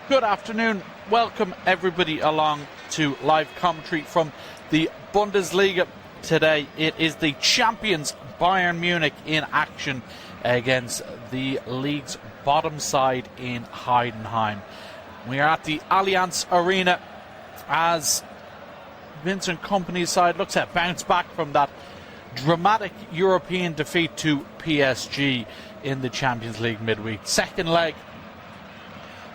Good afternoon. Welcome everybody along to live commentary from the Bundesliga. Today it is the champions Bayern Munich in action against the league's bottom side in Heidenheim. We are at the Allianz Arena as Vincent Kompany's side looks to bounce back from that dramatic European defeat to PSG in the Champions League midweek. Second leg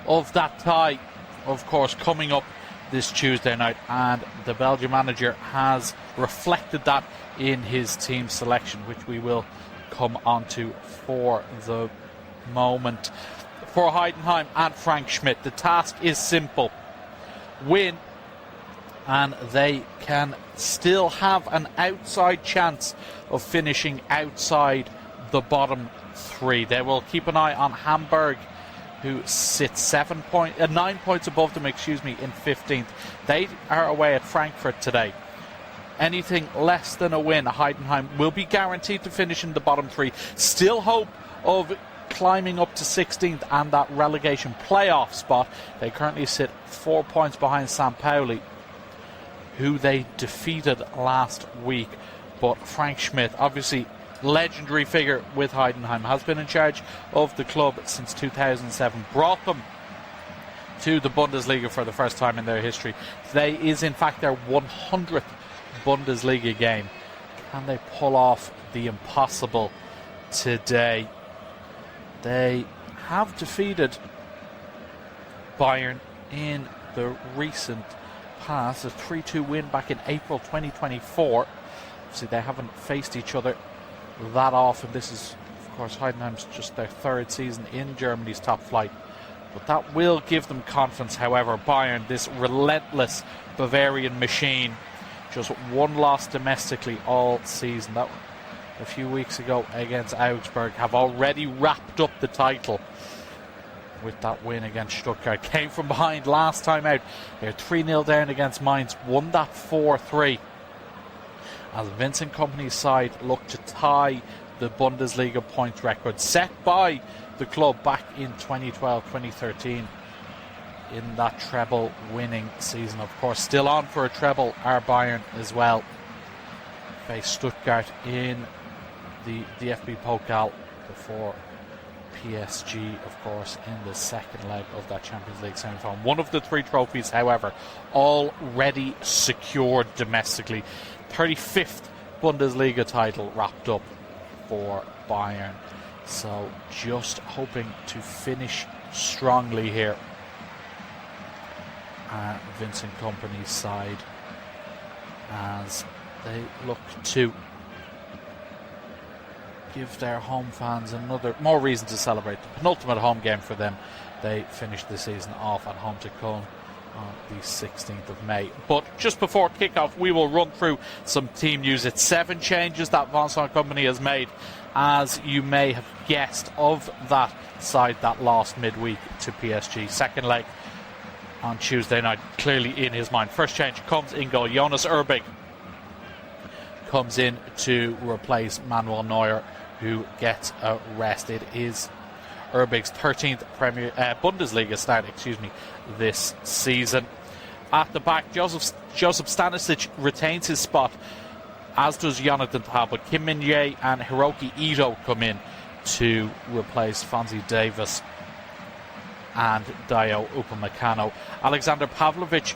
of that tie, of course, coming up this Tuesday night, and the Belgian manager has reflected that in his team selection, which we will come on to for the moment. For Heidenheim and Frank Schmidt, the task is simple: win, and they can still have an outside chance of finishing outside the bottom three. They will keep an eye on Hamburg, who sits 9 points above them, in 15th. They are away at Frankfurt today. Anything less than a win, Heidenheim will be guaranteed to finish in the bottom three. Still hope of climbing up to 16th and that relegation playoff spot. They currently sit 4 points behind St. Pauli, who they defeated last week. But Frank Schmidt, obviously legendary figure with Heidenheim, has been in charge of the club since 2007, brought them to the Bundesliga for the first time in their history. Today is in fact their 100th Bundesliga game. Can they pull off the impossible today? They have defeated Bayern in the recent past, a 3-2 win back in April 2024. See, they haven't faced each other that often. This is, of course, Heidenheim's just their third season in Germany's top flight, but that will give them confidence. However, Bayern, this relentless Bavarian machine, just one loss domestically all season, that a few weeks ago against Augsburg, have already wrapped up the title with that win against Stuttgart. Came from behind last time out. They're 3-0 down against Mainz, won that 4-3. As Vincent Kompany's side look to tie the Bundesliga points record set by the club back in 2012-2013 in that treble winning season. Of course, still on for a treble are Bayern as well. Face Stuttgart in the DFB Pokal before PSG, of course, in the second leg of that Champions League semi-final. One of the three trophies, however, already secured domestically. 35th Bundesliga title wrapped up for Bayern. So just hoping to finish strongly here. Vincent Kompany's side, as they look to give their home fans more reason to celebrate. The penultimate home game for them. They finished the season off at home to Cologne on the 16th of May. But just before kickoff, we will run through some team news. It's 7 changes that Vincent Kompany has made, as you may have guessed, of that side that lost midweek to PSG. Second leg on Tuesday night, clearly in his mind. First change comes in goal. Jonas Urbig comes in to replace Manuel Neuer, who gets a rest. It is Urbig's 13th Bundesliga start, this season. At the back, Joseph Stanisic retains his spot, as does Jonathan Tah, but Kim Min-jae and Hiroki Ito come in to replace Fonzie Davis and Dayo Upamecano. Alexander Pavlovic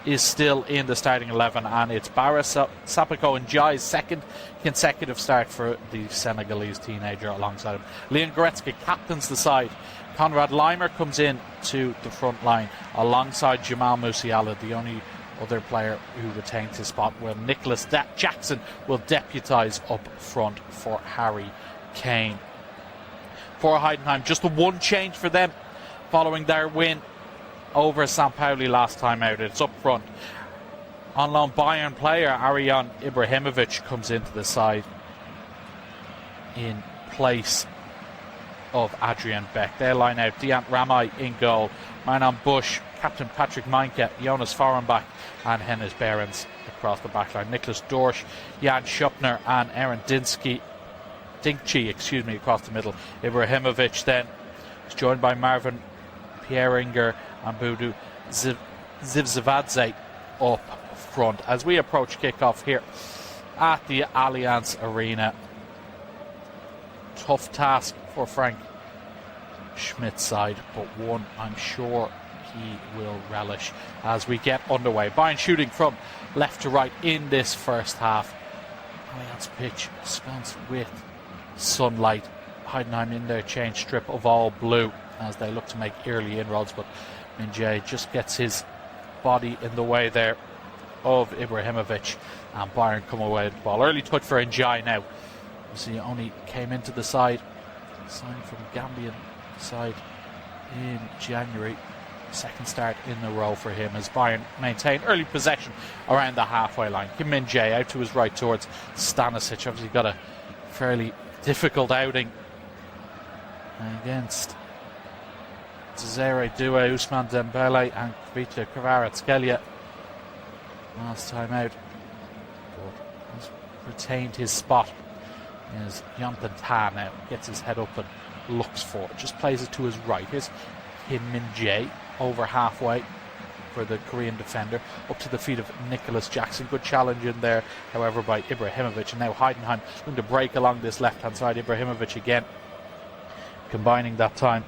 is still in the starting 11, and it's Baris Sapako Njai's second consecutive start for the Senegalese teenager alongside him. Leon Goretzka captains the side. Konrad Leimer comes in to the front line alongside Jamal Musiala, the only other player who retains his spot, where Nicholas Jackson will deputise up front for Harry Kane. For Heidenheim, just the one change for them following their win over St. Pauli last time out. It's up front. On loan Bayern player Aryan Ibrahimovic comes into the side in place of Adrian Beck. They line out Diant Ramay in goal, Marnan Bush, Captain Patrick Meinke, Jonas Fahrenbach and Hennes Behrens across the backline. Nicholas Dorsch, Jan Schupner and Aaron Dinkchi across the middle. Ibrahimovic then is joined by Marvin Pieringer and Budu Zivzavadze up front. As we approach kickoff here at the Allianz Arena, tough task for Frank Schmidt's side, but one I'm sure he will relish as we get underway. Bayern shooting from left to right in this first half. Allianz pitch sconce with sunlight. Heidenheim in their change strip of all blue as they look to make early inroads, but Min-jae just gets his body in the way there of Ibrahimovic, and Bayern come away with the ball. Early touch for Njai now. He only came into the side, signed from Gambian side in January. Second start in a row for him as Bayern maintain early possession around the halfway line. Kim Min-jae out to his right towards Stanisic. Obviously got a fairly difficult outing against Cesare Due, Usman Dembele and Kvita Kvaratskhelia last time out, but has retained his spot as Jonathan Ta now gets his head up and looks for it, just plays it to his right. Here's Kim Min-jae over halfway for the Korean defender, up to the feet of Nicholas Jackson. Good challenge in there, however, by Ibrahimovic, and now Heidenheim going to break along this left hand side. Ibrahimovic again combining that time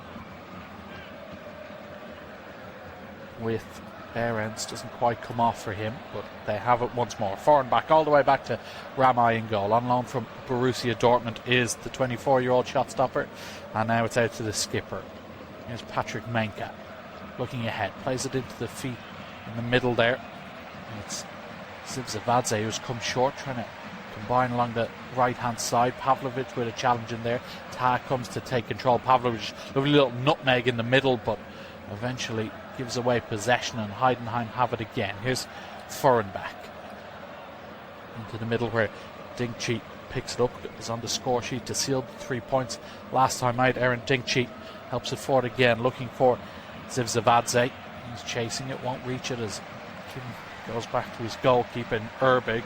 with Behrens. Doesn't quite come off for him, but they have it once more. Foreign back all the way back to Ramai in goal. On loan from Borussia Dortmund is the 24-year-old shot stopper, and now it's out to the skipper. Here's Patrick Menka looking ahead, plays it into the feet in the middle there. It's Zivzavadze who's come short, trying to combine along the right hand side. Pavlovic with a challenge in there. Ta comes to take control. Pavlovic, lovely little nutmeg in the middle, but eventually gives away possession, and Heidenheim have it again. Here's Furrenbach into the middle where Dingchi picks it up, is on the score sheet to seal the 3 points last time out. Aaron Dingchi helps it forward again, looking for Zivzavadze. He's chasing it, won't reach it as Kim goes back to his goalkeeper Erbig.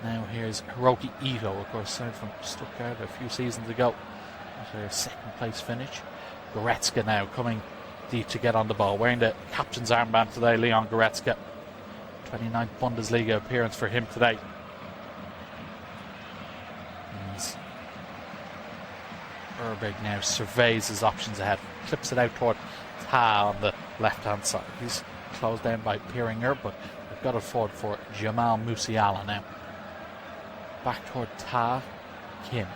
Now here's Hiroki Ito, of course, signed from Stuttgart a few seasons ago. Their second place finish. Goretzka now coming deep to get on the ball, wearing the captain's armband today. Leon Goretzka, 29th Bundesliga appearance for him today. Erbig now surveys his options ahead, clips it out toward Ta on the left hand side. He's closed down by Pieringer, but they've got it forward for Jamal Musiala now. Back toward Ta, Kim.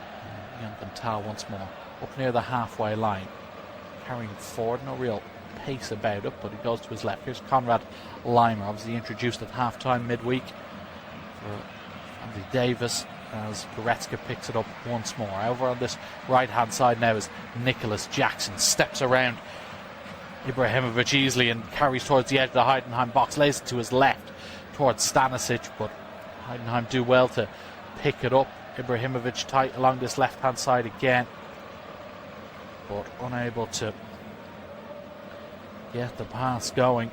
Jonathan Ta once more, up near the halfway line, carrying forward, no real pace about it, but he goes to his left. Here's Conrad Leimer, obviously introduced at half-time midweek for Andy Davis, as Goretzka picks it up once more. Over on this right-hand side now is Nicholas Jackson, steps around Ibrahimovic easily and carries towards the edge of the Heidenheim box, lays it to his left towards Stanisic, but Heidenheim do well to pick it up. Ibrahimovic tight along this left-hand side again, but unable to get the pass going.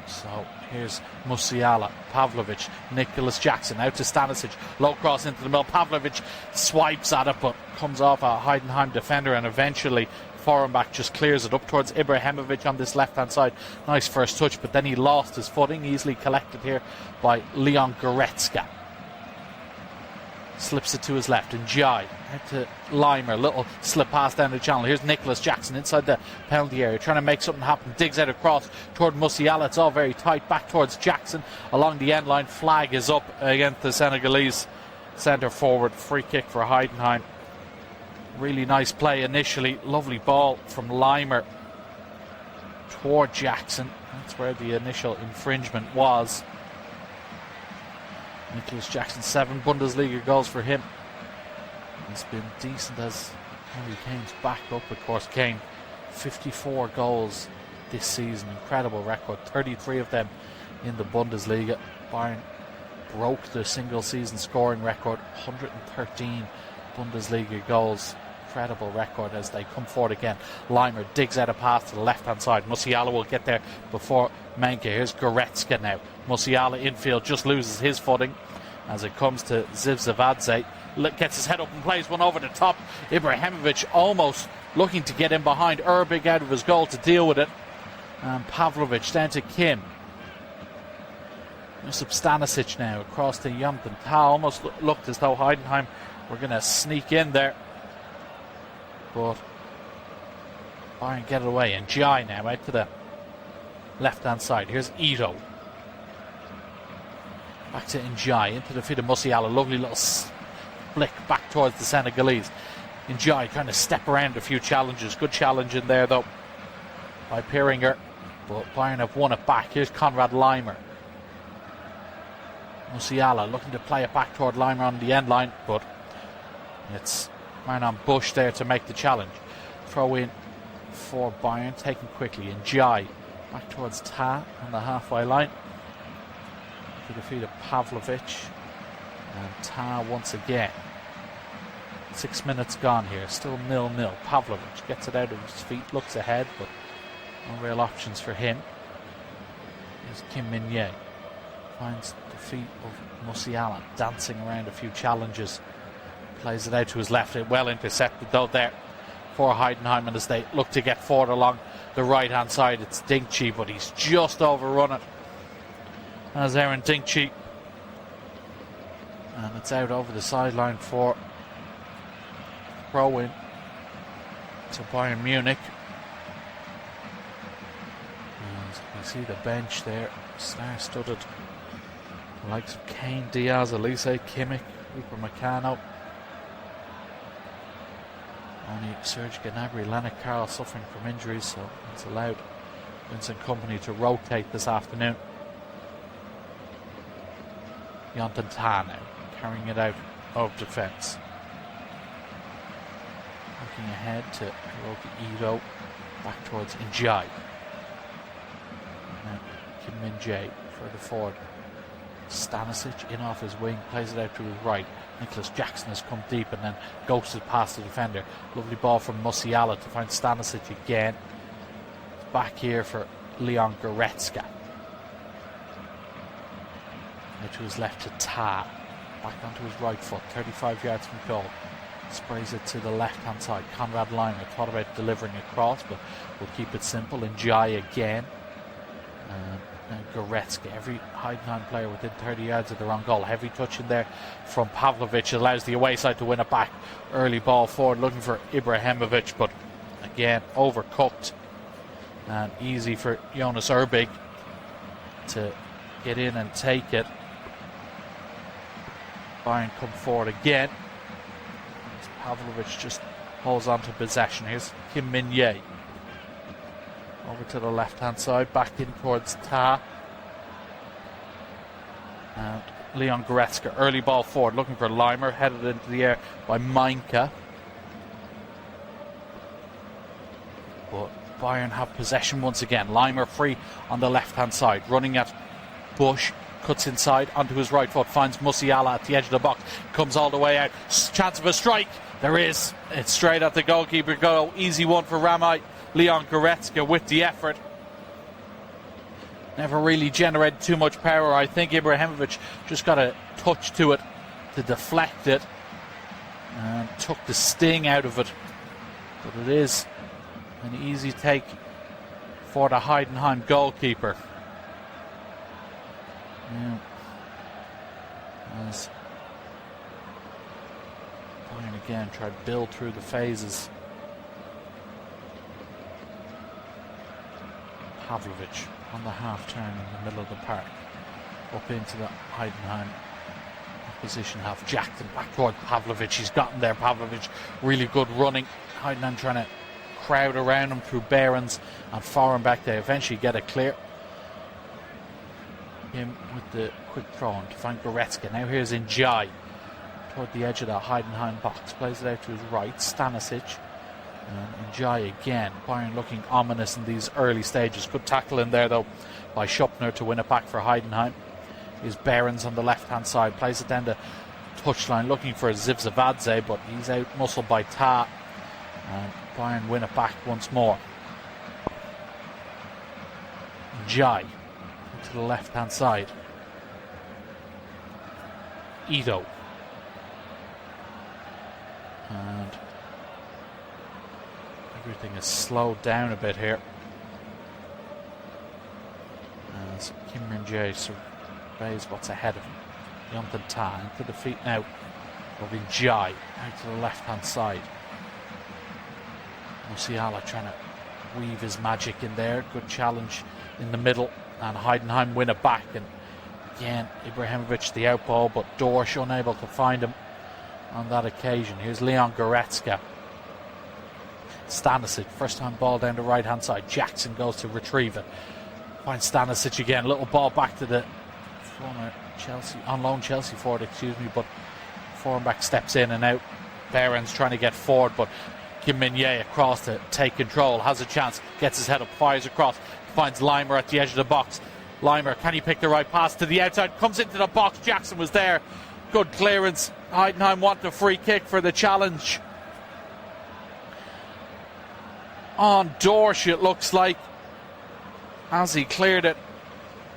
So here's Musiala, Pavlovic, Nicholas Jackson out to Stanisic, low cross into the middle. Pavlovic swipes at it, but comes off a Heidenheim defender, and eventually Furrenbach just clears it up towards Ibrahimovic on this left-hand side. Nice first touch, but then he lost his footing, easily collected here by Leon Goretzka. Slips it to his left, and Njai out to Leimer, little slip pass down the channel. Here's Nicholas Jackson inside the penalty area, trying to make something happen, digs out across toward Musiala. It's all very tight, back towards Jackson along the end line. Flag is up against the Senegalese centre forward. Free kick for Heidenheim. Really nice play initially, lovely ball from Leimer toward Jackson. That's where the initial infringement was. Nicholas Jackson, 7 Bundesliga goals for him. He's been decent as Harry Kane's back up, of course. Kane, 54 goals this season, incredible record, 33 of them in the Bundesliga. Bayern broke the single season scoring record, 113 Bundesliga goals. Incredible record as they come forward again. Leimer digs out a pass to the left hand side. Musiala will get there before Menke. Here's Goretzka now. Musiala infield just loses his footing as it comes to Zivzavadze. gets his head up and plays one over the top. Ibrahimovic almost looking to get in behind Erbig out of his goal to deal with it. And Pavlovic down to Kim. Josip Stanisic now across to Jonathan Tah. Almost looked as though Heidenheim were going to sneak in there. But Bayern get it away. And Jai now out to the left-hand side. Here's Ito. Back to Njai, into the feet of Musiala. Lovely little flick back towards the Senegalese. Njai trying to step around a few challenges. Good challenge in there, though, by Pieringer. But Bayern have won it back. Here's Konrad Leimer. Musiala looking to play it back toward Leimer on the end line, but it's Marnan Bush there to make the challenge. Throw in for Bayern, taken quickly. Njai back towards Ta on the halfway line. To the feet of Pavlovic. And Ta once again. 6 minutes gone here, still 0-0. Pavlovic gets it out of his feet, looks ahead, but no real options for him. Here's Kim Min-jae. Finds the feet of Musiala, dancing around a few challenges. Plays it out to his left, well intercepted though there for Heidenheim, and as they look to get forward along the right hand side, it's Dinkchi, but he's just overrun it as Aaron Dinkchi, and it's out over the sideline for throw-in to Bayern Munich. And you see the bench there, star-studded. The likes of Kane, Diaz, Elise, Kimmich, Upamecano. Only Serge Gnabry, Leonard Carl suffering from injuries, so it's allowed Vincent Kompany to rotate this afternoon. Jonathan Tah now carrying it out of defence. Looking ahead to Hiroki Ito, back towards Njai. Now Kim Min-jae further forward. Stanisic in off his wing, plays it out to his right. Nicholas Jackson has come deep and then ghosted past the defender. Lovely ball from Musiala to find Stanisic again. It's back here for Leon Goretzka. Now to his left to Ta. Back onto his right foot, 35 yards from goal. Sprays it to the left-hand side. Konrad Leimer thought about delivering across, but we'll keep it simple. Njai again. Now Goretzka, every Heidenheim player within 30 yards of their own goal. Heavy touch in there from Pavlovic, allows the away side to win it back. Early ball forward, looking for Ibrahimovic, but again overcooked. And easy for Jonas Erbig to get in and take it. Bayern come forward again. Pavlovic just holds on to possession. Here's Kim Min-jae. Over to the left-hand side, back in towards Ta. And Leon Goretzka, early ball forward, looking for Leimer, headed into the air by Mainka. But Bayern have possession once again. Leimer free on the left-hand side, running at Bush, cuts inside onto his right foot, finds Musiala at the edge of the box, comes all the way out. Chance of a strike. There is. It's straight at the goalkeeper goal. Easy one for Ramai. Leon Goretzka with the effort. Never really generated too much power. I think Ibrahimovic just got a touch to it to deflect it and took the sting out of it. But it is an easy take for the Heidenheim goalkeeper. Yeah. As Bayern again try to build through the phases. Pavlovic on the half turn in the middle of the park, up into the Heidenheim opposition half. Jackson back toward Pavlovic. He's gotten there. Pavlovic really good running. Heidenheim trying to crowd around him through Behrens and Foreign back there. Eventually get it clear. Him with the quick throw on to find Goretzka. Now here's Njai toward the edge of the Heidenheim box. Plays it out to his right. Stanisic. And Njai again. Bayern looking ominous in these early stages. Good tackle in there though by Schupner to win it back for Heidenheim. Here's Behrens on the left hand side. Plays it down the touchline looking for Zivzavadze, but he's out muscled by Ta. And Bayern win it back once more. Njai to the left hand side. Ito. And everything is slowed down a bit here as Kim Min-jae surveys what's ahead of him. Yontan Ta into the feet now of Jai out to the left hand side. Musiala trying to weave his magic in there. Good challenge in the middle, and Heidenheim win it back. And again, Ibrahimovic the out ball, but Dorsch unable to find him on that occasion. Here's Leon Goretzka. Stanisic, first time ball down the right hand side. Jackson goes to retrieve it. Finds Stanisic again. Little ball back to the former Chelsea, on loan Chelsea forward, but foreign back steps in and out. Behrens trying to get forward, but Kim Min-jae across to take control. Has a chance, gets his head up, fires across. Finds Leimer at the edge of the box. Leimer, can he pick the right pass to the outside? Comes into the box. Jackson was there. Good clearance. Heidenheim want the free kick for the challenge on Dorsch, it looks like, as he cleared it.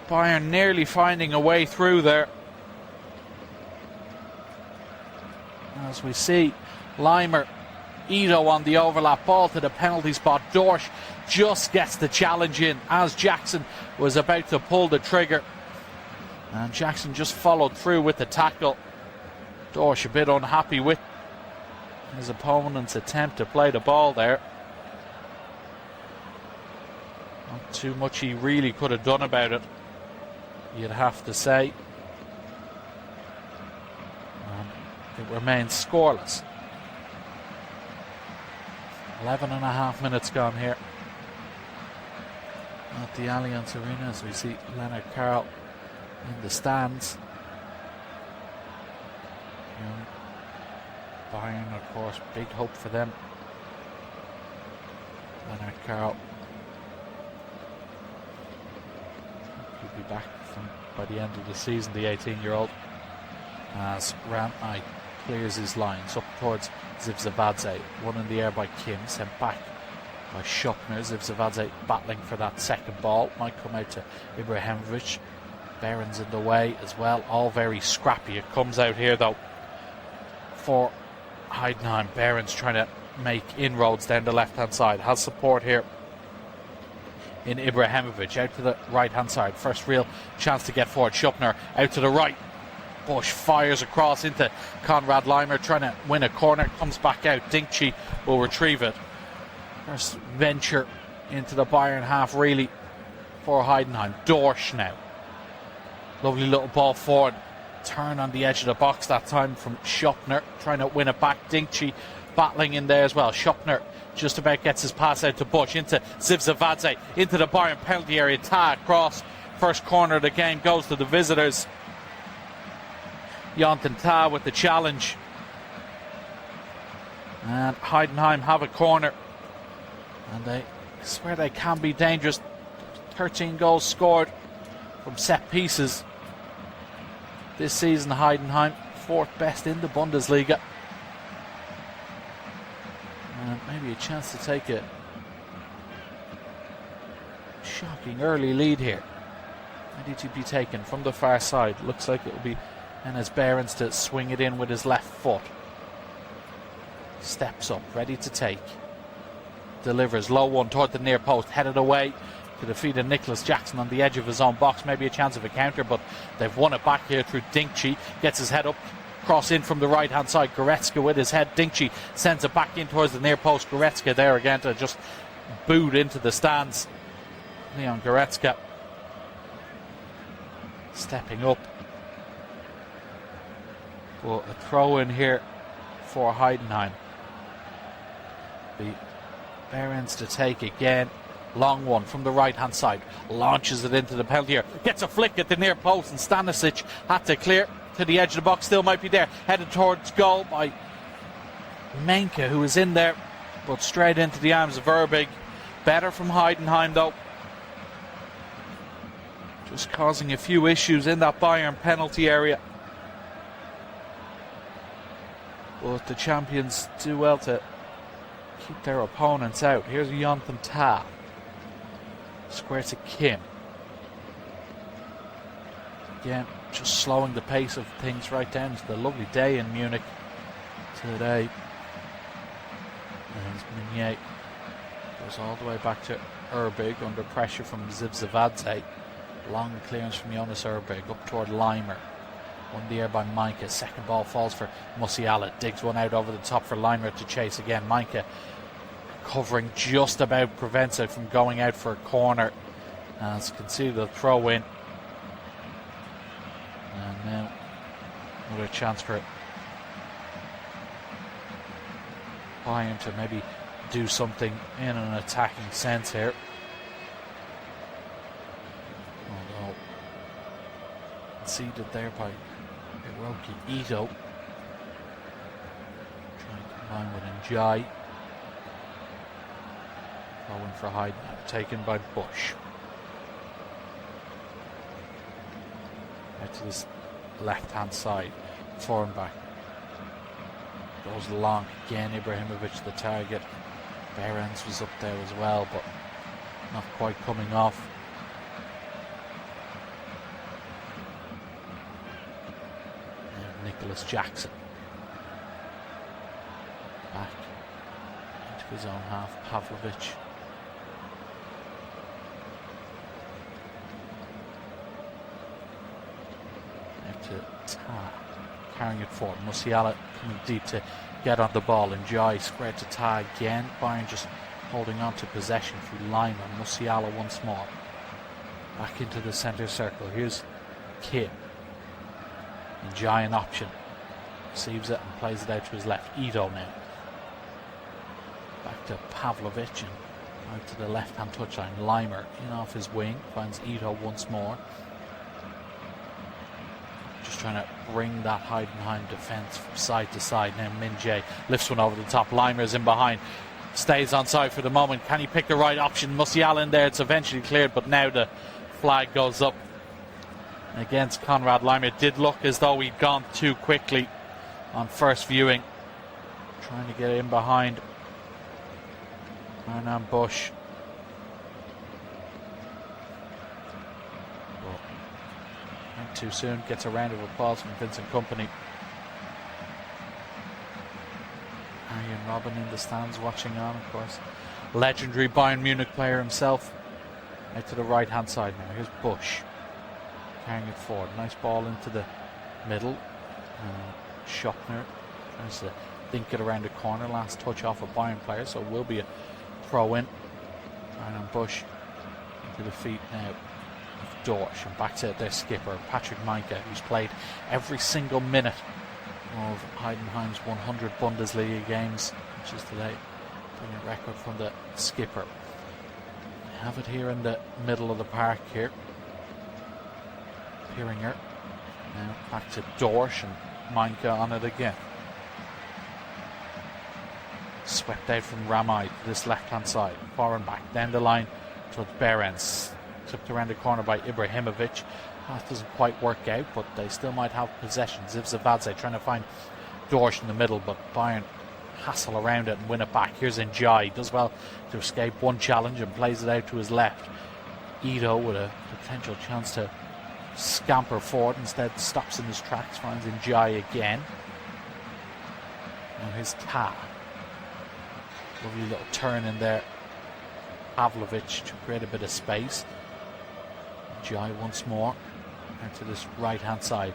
Bayern nearly finding a way through there. As we see Leimer, Ito on the overlap, ball to the penalty spot. Dorsch just gets the challenge in as Jackson was about to pull the trigger, and Jackson just followed through with the tackle. Dorsch a bit unhappy with his opponent's attempt to play the ball there. Not too much he really could have done about it, you'd have to say. It remains scoreless. 11.5 minutes gone here at the Allianz Arena as we see Leonard Carl in the stands. Bayern, of course, big hope for them. Leonard Carl could be back by the end of the season, the 18-year-old, as Rantnai clears his lines up towards Zivzavadze. One in the air by Kim, sent back by Schupner. Zivzavadze battling for that second ball. Might come out to Ibrahimovic. Behrens in the way as well. All very scrappy. It comes out here though for Heidenheim. Behrens trying to make inroads down the left hand side. Has support here in Ibrahimovic. Out to the right hand side. First real chance to get forward. Schupner out to the right. Bush fires across into Konrad Leimer, trying to win a corner. Comes back out. Dinkchi will retrieve it. First venture into the Bayern half really for Heidenheim. Dorsch now. Lovely little ball forward. Turn on the edge of the box that time from Schupner, trying to win it back. Dinkchi battling in there as well. Schupner just about gets his pass out to Bush, into Zivzavadze, into the Bayern penalty area. Ta across. First corner of the game goes to the visitors. Yontan Ta with the challenge. And Heidenheim have a corner. And they swear they can be dangerous. 13 goals scored from set pieces this season. Heidenheim, fourth best in the Bundesliga. And maybe a chance to take a shocking early lead here. Ready to be taken from the far side. Looks like it will be Enes Behrens to swing it in with his left foot. Steps up, ready to take. Delivers, low one toward the near post, headed away to the feet of Nicholas Jackson on the edge of his own box. Maybe a chance of a counter, but they've won it back here through Dinkchi. Gets his head up, cross in from the right hand side. Goretzka with his head. Dinkchi sends it back in towards the near post. Goretzka there again to just boot into the stands. Leon Goretzka stepping up. Well, a throw in here for Heidenheim. The Behrens to take again. Long one from the right hand side. Launches it into the penalty area. Gets a flick at the near post, and Stanisic had to clear to the edge of the box. Still might be there. Headed towards goal by Menke, who is in there, but straight into the arms of Verbig. Better from Heidenheim though. Just causing a few issues in that Bayern penalty area. But the champions do well to keep their opponents out. Here's Yontan Ta. Square to Kim. Again, just slowing the pace of things right down. It's the lovely day in Munich today. Meunier goes all the way back to Urbig under pressure from Zivzavadze. Long clearance from Jonas Urbig up toward Leimer. Won the air by Micah. Second ball falls for Musiala. Digs one out over the top for Leimer to chase again. Micah covering just about prevents it from going out for a corner. As conceded a throw in. And now another chance for Bayern to maybe do something in an attacking sense here. Although conceded there by Hiroki Ito. Trying to combine with Njai. Going for Heidenheim, taken by Bush. Out to this left-hand side, foreign back. Goes long again, Ibrahimovic the target. Behrens was up there as well, but not quite coming off. And Nicholas Jackson. Back into his own half, Pavlovic. To Ta, carrying it forward. Musiala coming deep to get on the ball. Njai squared to Ta again. Bayern just holding on to possession through Leimer. Musiala once more. Back into the centre circle. Here's Kim. Njai an option. Receives it and plays it out to his left. Ito now. Back to Pavlovic and out to the left-hand touchline. Leimer in off his wing. Finds Ito once more. Just trying to bring that Heidenheim defence from side to side. Now Min-jae lifts one over the top. Leimer's in behind. Stays on side for the moment. Can he pick the right option? Musiala in there. It's eventually cleared, but now the flag goes up against Konrad Leimer. It did look as though he'd gone too quickly on first viewing. Trying to get in behind Hernan Bush. Too soon. Gets a round of applause from Vincent Kompany. Arjen Robben in the stands watching on, of course. Legendary Bayern Munich player himself. Out to the right hand side now. Here's Bush carrying it forward. Nice ball into the middle. Schoppner tries to dink it around the corner. Last touch off a Bayern player, so it will be a throw in. Arjen Bush into the feet now. Dorsch, and back to their skipper Patrick Micah, who's played every single minute of Heidenheim's 100 Bundesliga games, which is today. Brilliant record from the skipper. We have it here in the middle of the park here. Piringer now back to Dorsch and Micah on it again. Swept out from Ramai to this left hand side, foreign back down the line towards Behrens. Tipped around the corner by Ibrahimovic. That doesn't quite work out, but they still might have possession. Zivzavadze trying to find Dorsch in the middle, but Bayern hassle around it and win it back. Here's Njai. Does well to escape one challenge and plays it out to his left. Ito with a potential chance to scamper forward. Instead stops in his tracks, finds Njai again. Now here's Ta. Lovely little turn in there. Pavlovic to create a bit of space. Njai once more out to this right hand side.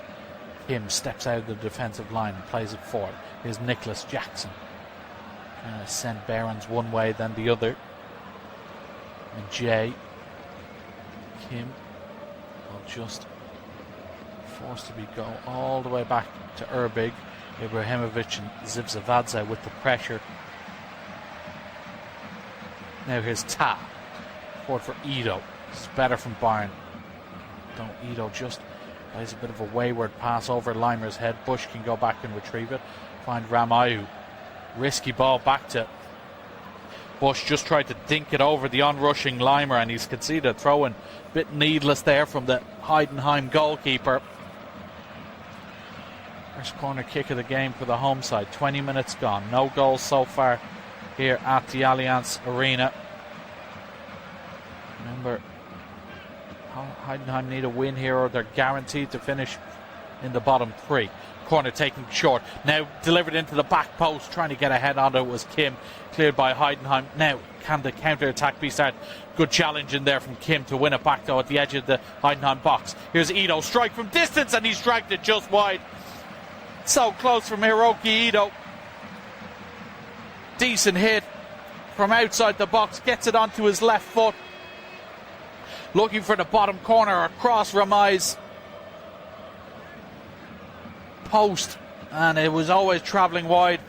Kim steps out of the defensive line and plays it forward. Here's Nicholas Jackson trying to send Behrens one way then the other. And Jay Kim will just forced to be go all the way back to Urbig. Ibrahimovic and Zivzavadze with the pressure. Now here's Ta. Forward for Ito. This is better from Bayern. Ito just plays a bit of a wayward pass over Leimer's head. Bush can go back and retrieve it. Find Ramayu. Risky ball back to Bush. Just tried to dink it over the onrushing Leimer, and he's conceded a throw-in. Bit needless there from the Heidenheim goalkeeper. First corner kick of the game for the home side. 20 minutes gone. No goals so far here at the Allianz Arena. Remember, Heidenheim need a win here or they're guaranteed to finish in the bottom three. Corner taken short. Now delivered into the back post. Trying to get ahead on it was Kim. Cleared by Heidenheim. Now can the counter-attack be started? Good challenge in there from Kim to win it back though at the edge of the Heidenheim box. Here's Ito. Strike from distance and he's dragged it just wide. So close from Hiroki Ito. Decent hit from outside the box. Gets it onto his left foot. Looking for the bottom corner across Ramai's post. And it was always travelling wide.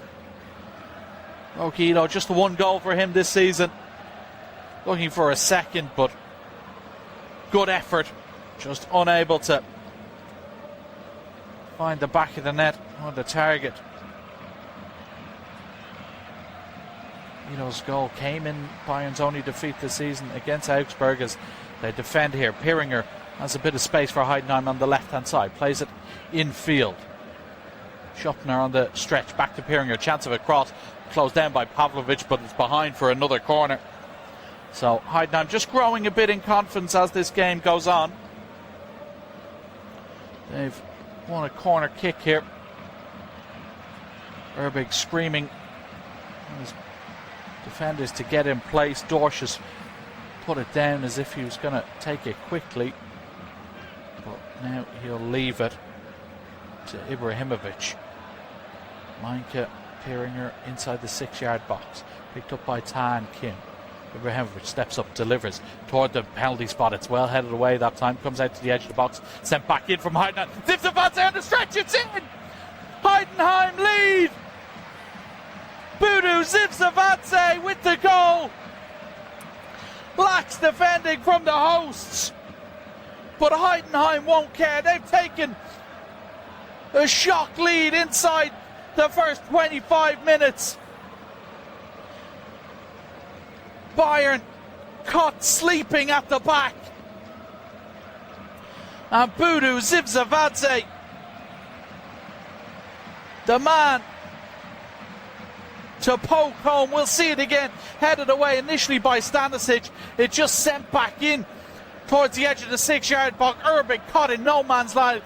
Hiroki Ito, just the one goal for him this season. Looking for a second, but good effort. Just unable to find the back of the net on the target. Ito's goal came in Bayern's only defeat this season against Augsburg as they defend here. Piringer has a bit of space for Heidenheim on the left-hand side. Plays it infield. Schupner on the stretch. Back to Piringer. Chance of a cross. Closed down by Pavlovic, but it's behind for another corner. So Heidenheim just growing a bit in confidence as this game goes on. They've won a corner kick here. Erbig screaming his defenders to get in place. Dorsch has put it down as if he was going to take it quickly, but now he'll leave it to Ibrahimovic. Meinke, Piringer inside the 6-yard box, picked up by Tan Kim. Ibrahimovic steps up, delivers toward the penalty spot. It's well headed away that time. Comes out to the edge of the box, sent back in from Heidenheim. Zivzavadze on the stretch, it's in! Heidenheim lead! Budu Zivzavadze with the goal! Lax defending from the hosts, but Heidenheim won't care. They've taken a shock lead inside the first 25 minutes. Bayern caught sleeping at the back, and Budu Zivzavadze, the man to poke home. We'll see it again. Headed away initially by Stanisic. It just sent back in towards the edge of the 6-yard box. Erbig caught in no man's land.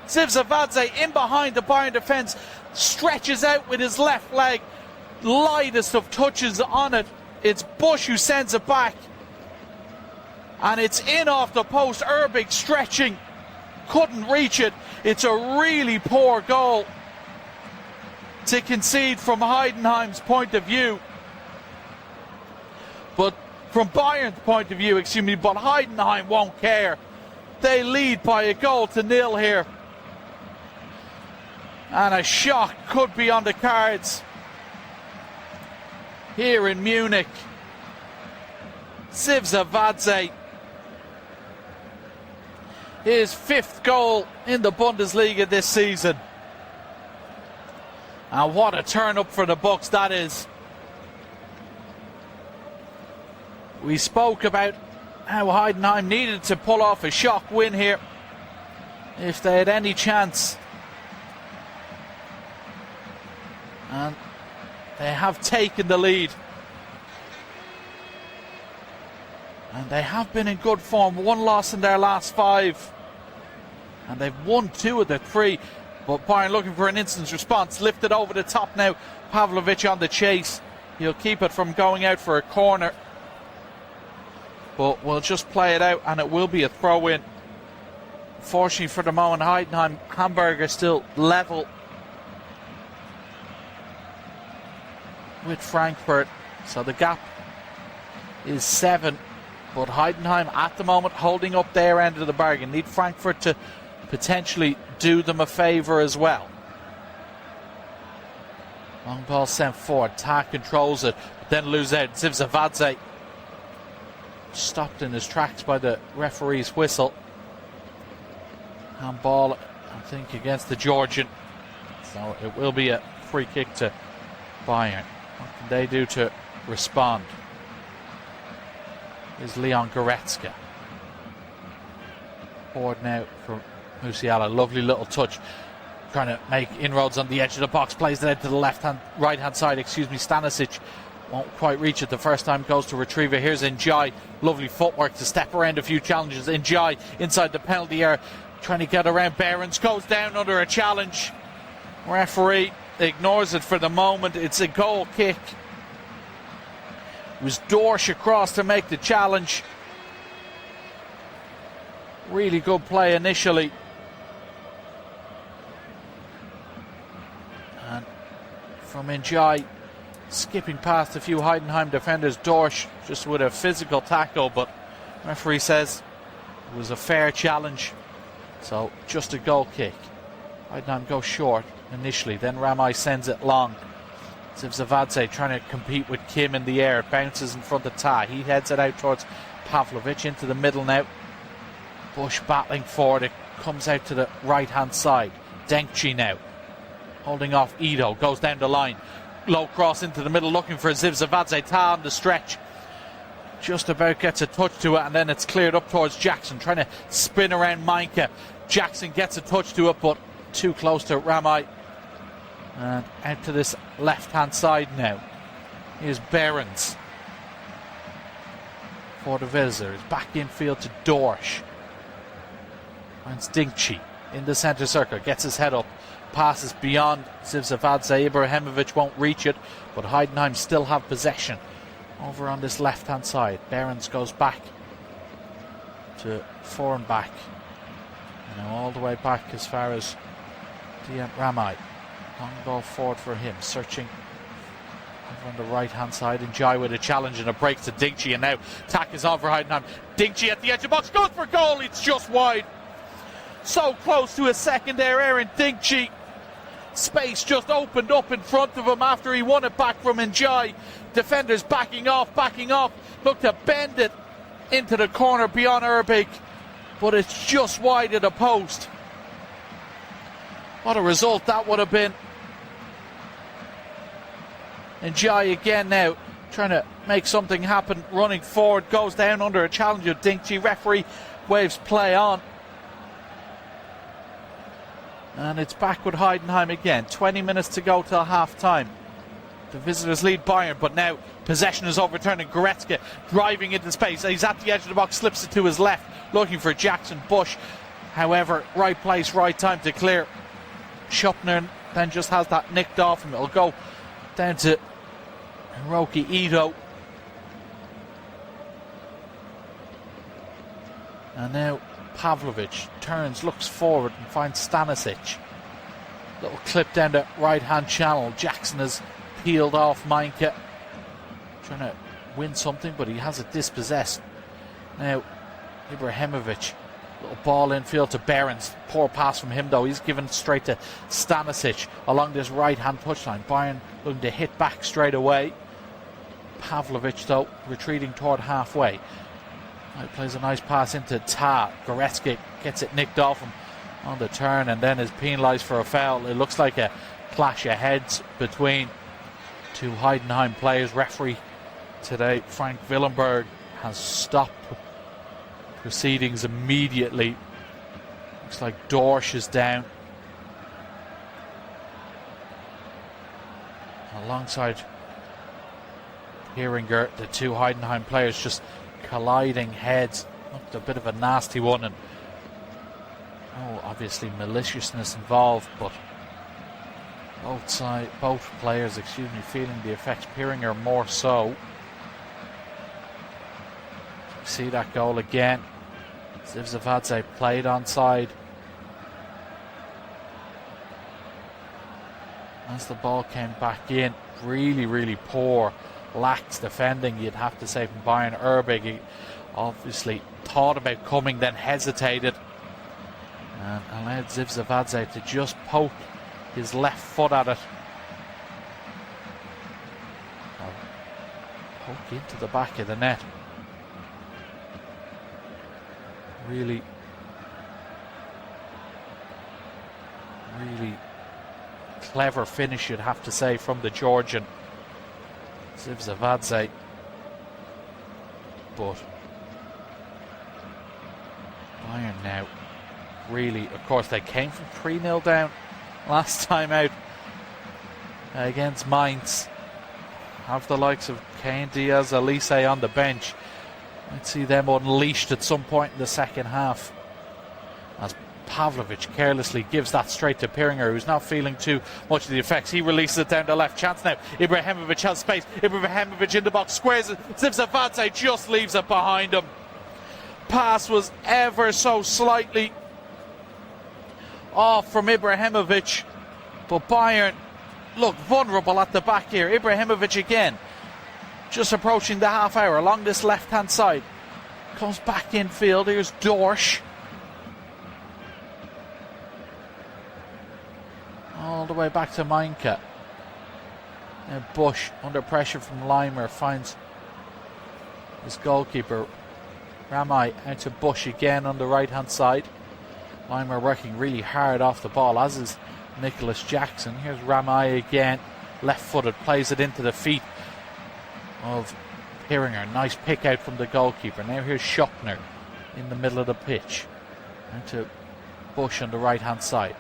Zivzavadze in behind the Bayern defence, stretches out with his left leg. Lightest of touches on it. It's Bush who sends it back, and it's in off the post. Erbig stretching, couldn't reach it. It's a really poor goal to concede from Heidenheim's point of view, but from Bayern's point of view, but Heidenheim won't care. They lead by a goal to nil here, and a shock could be on the cards here in Munich. Zivzavadze, his 5th goal in the Bundesliga this season. And what a turn up for the Bucks that is. We spoke about how Heidenheim needed to pull off a shock win here if they had any chance. And they have taken the lead. And they have been in good form. 1 loss in their last 5. And they've won 2 of the 3. But Bayern looking for an instant response. Lifted over the top now. Pavlovic on the chase. He'll keep it from going out for a corner. But we'll just play it out and it will be a throw-in. Fortunately for the moment, Heidenheim, Hamburg are still level with Frankfurt. So the gap is 7. But Heidenheim at the moment holding up their end of the bargain. Need Frankfurt to potentially do them a favour as well. Long ball sent forward. Ta controls it, but then lose out. Zivzavadze stopped in his tracks by the referee's whistle. Handball, I think, against the Georgian. So it will be a free kick to Bayern. What can they do to respond? Is Leon Goretzka. Forward now from Musiala. Lovely little touch. Trying to make inroads on the edge of the box. Plays it out to the right hand side. Stanisic won't quite reach it the first time. Goes to retrieve it. Here's Njai. Lovely footwork to step around a few challenges. Njai inside the penalty area. trying to get around Behrens, goes down under a challenge. Referee ignores it for the moment. It's a goal kick. It was Dorsch across to make the challenge. Really good play initially. And from Njai, skipping past a few Heidenheim defenders, Dorsch just with a physical tackle, but referee says it was a fair challenge. So just a goal kick. Heidenheim goes short initially, then Ramai sends it long. Zivzavadze trying to compete with Kim in the air. It bounces in front of Ta. He heads it out towards Pavlovic into the middle now. Bush battling forward. It comes out to the right hand side. Denkchi now holding off Ito. Goes down the line. Low cross into the middle looking for Zivzavadze. Ta on the stretch. Just about gets a touch to it, and then it's cleared up towards Jackson. Trying to spin around Mainka. Jackson gets a touch to it, but too close to Ramai. And out to this left-hand side now. Here's Behrens for the visitors. Back infield to Dorsch. Finds Dinkchi in the centre circle. Gets his head up. Passes beyond Zivzavadze. Ibrahimovic won't reach it, but Heidenheim still have possession. Over on this left-hand side. Behrens goes back to foreign back. And now all the way back as far as Dian Ramai. Long ball forward for him, searching over on the right hand side. Njai with a challenge and a break to Dinkchi, and now tack is on for Heidenheim. Dinkchi at the edge of the box, goes for goal. It's just wide. So close to a second there, Aaron Dinkchi. Space just opened up in front of him after he won it back from Njai. Defenders backing off. Look to bend it into the corner beyond Erbig, but it's just wide of the post. What a result that would have been. Njai again now trying to make something happen, running forward, goes down under a challenge of Dinkchi. Referee waves play on. And it's back with Heidenheim again. 20 minutes to go till half time. The visitors lead Bayern, but now possession is overturned and Goretzka driving into space. He's at the edge of the box, slips it to his left, looking for Jackson Bush. However, right place, right time to clear. Schupner then just has that nicked off him. It'll go down to Hiroki Ito. And now Pavlovic turns, looks forward and finds Stanisic. Little clip down the right hand channel. Jackson has peeled off Mainka. Trying to win something, but he has it dispossessed. Now Ibrahimovic. Little ball infield to Behrens. Poor pass from him though. He's given straight to Stanisic along this right hand touchline. Bayern looking to hit back straight away. Pavlovic though retreating toward halfway. He plays a nice pass into Ta. Goretzka gets it nicked off him on the turn and then is penalised for a foul. It looks like a clash of heads between two Heidenheim players. Referee today, Frank Willenberg, has stopped proceedings immediately. Looks like Dorsch is down. Alongside Heringer, the two Heidenheim players just colliding heads. Looked a bit of a nasty one, and obviously maliciousness involved, but both players, feeling the effects. Heringer more so. See that goal again. Zivzavadze played onside. As the ball came back in, really poor, lax defending, you'd have to say, from Bayern. Erbig, he obviously thought about coming, then hesitated and allowed Zivzavadze to just poke his left foot at it. Poke into the back of the net. Really clever finish, you'd have to say, from the Georgian Zivzavadze. But Bayern now really, of course, they came from 3-0 down last time out against Mainz. Have the likes of Kane, Diaz, Elise on the bench. I'd see them unleashed at some point in the second half as Pavlovic carelessly gives that straight to Piringer, who's not feeling too much of the effects. He releases it down the left. Chance now. Ibrahimovic has space. Ibrahimovic in the box, squares it. Zivzavadze just leaves it behind him. Pass was ever so slightly off from Ibrahimovic, but Bayern look vulnerable at the back here. Ibrahimovic again, just approaching the half hour along this left hand side. Comes back infield. Here's Dorsch. All the way back to Mainka. Now Bush, under pressure from Leimer, finds his goalkeeper. Ramai out to Bush again on the right hand side. Leimer working really hard off the ball, as is Nicholas Jackson. Here's Ramai again, left footed, plays it into the feet of Piringer. Nice pick out from the goalkeeper. Now here's Schuppner in the middle of the pitch. Out to Bush on the right hand side.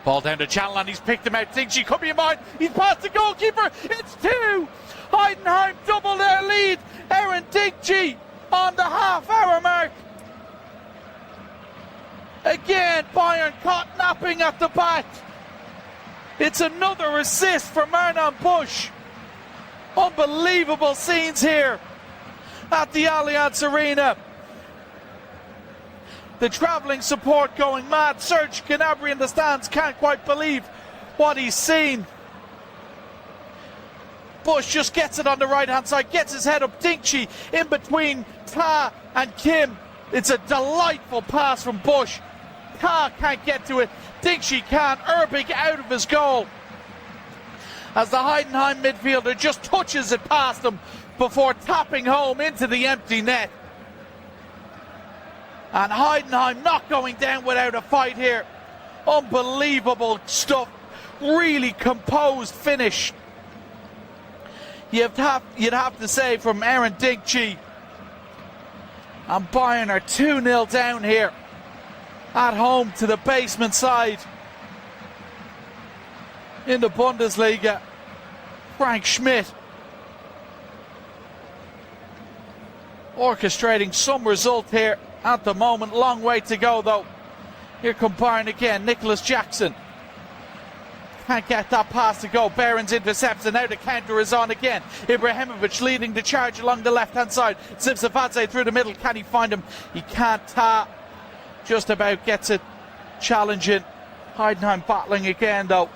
Ball down the channel and he's picked him out. Thinks he could be mine. He's past the goalkeeper. It's 2. Heidenheim double their lead. Aaron Diggy on the half hour mark. Again, Bayern caught napping at the back. It's another assist for Marnan Bush. Unbelievable scenes here at the Allianz Arena. The travelling support going mad. Serge Gnabry in the stands can't quite believe what he's seen. Bush just gets it on the right hand side, gets his head up. Dinkchi in between Ta and Kim. It's a delightful pass from Bush. Ta can't get to it. Dinkchi can. Erbig out of his goal, as the Heidenheim midfielder just touches it past him before tapping home into the empty net. And Heidenheim not going down without a fight here. Unbelievable stuff. Really composed finish, you'd have to say, from Aaron Dinkchi. And Bayern are 2-0 down here at home to the basement side in the Bundesliga. Frank Schmidt orchestrating some result here at the moment. Long way to go though. Here come Bayern again. Nicholas Jackson can't get that pass to go. Behrens intercepts, and now the counter is on again. Ibrahimovic leading the charge along the left hand side. Zivzavadze through the middle. Can he find him? He can't. Ta just about gets it, challenging. Heidenheim battling again though.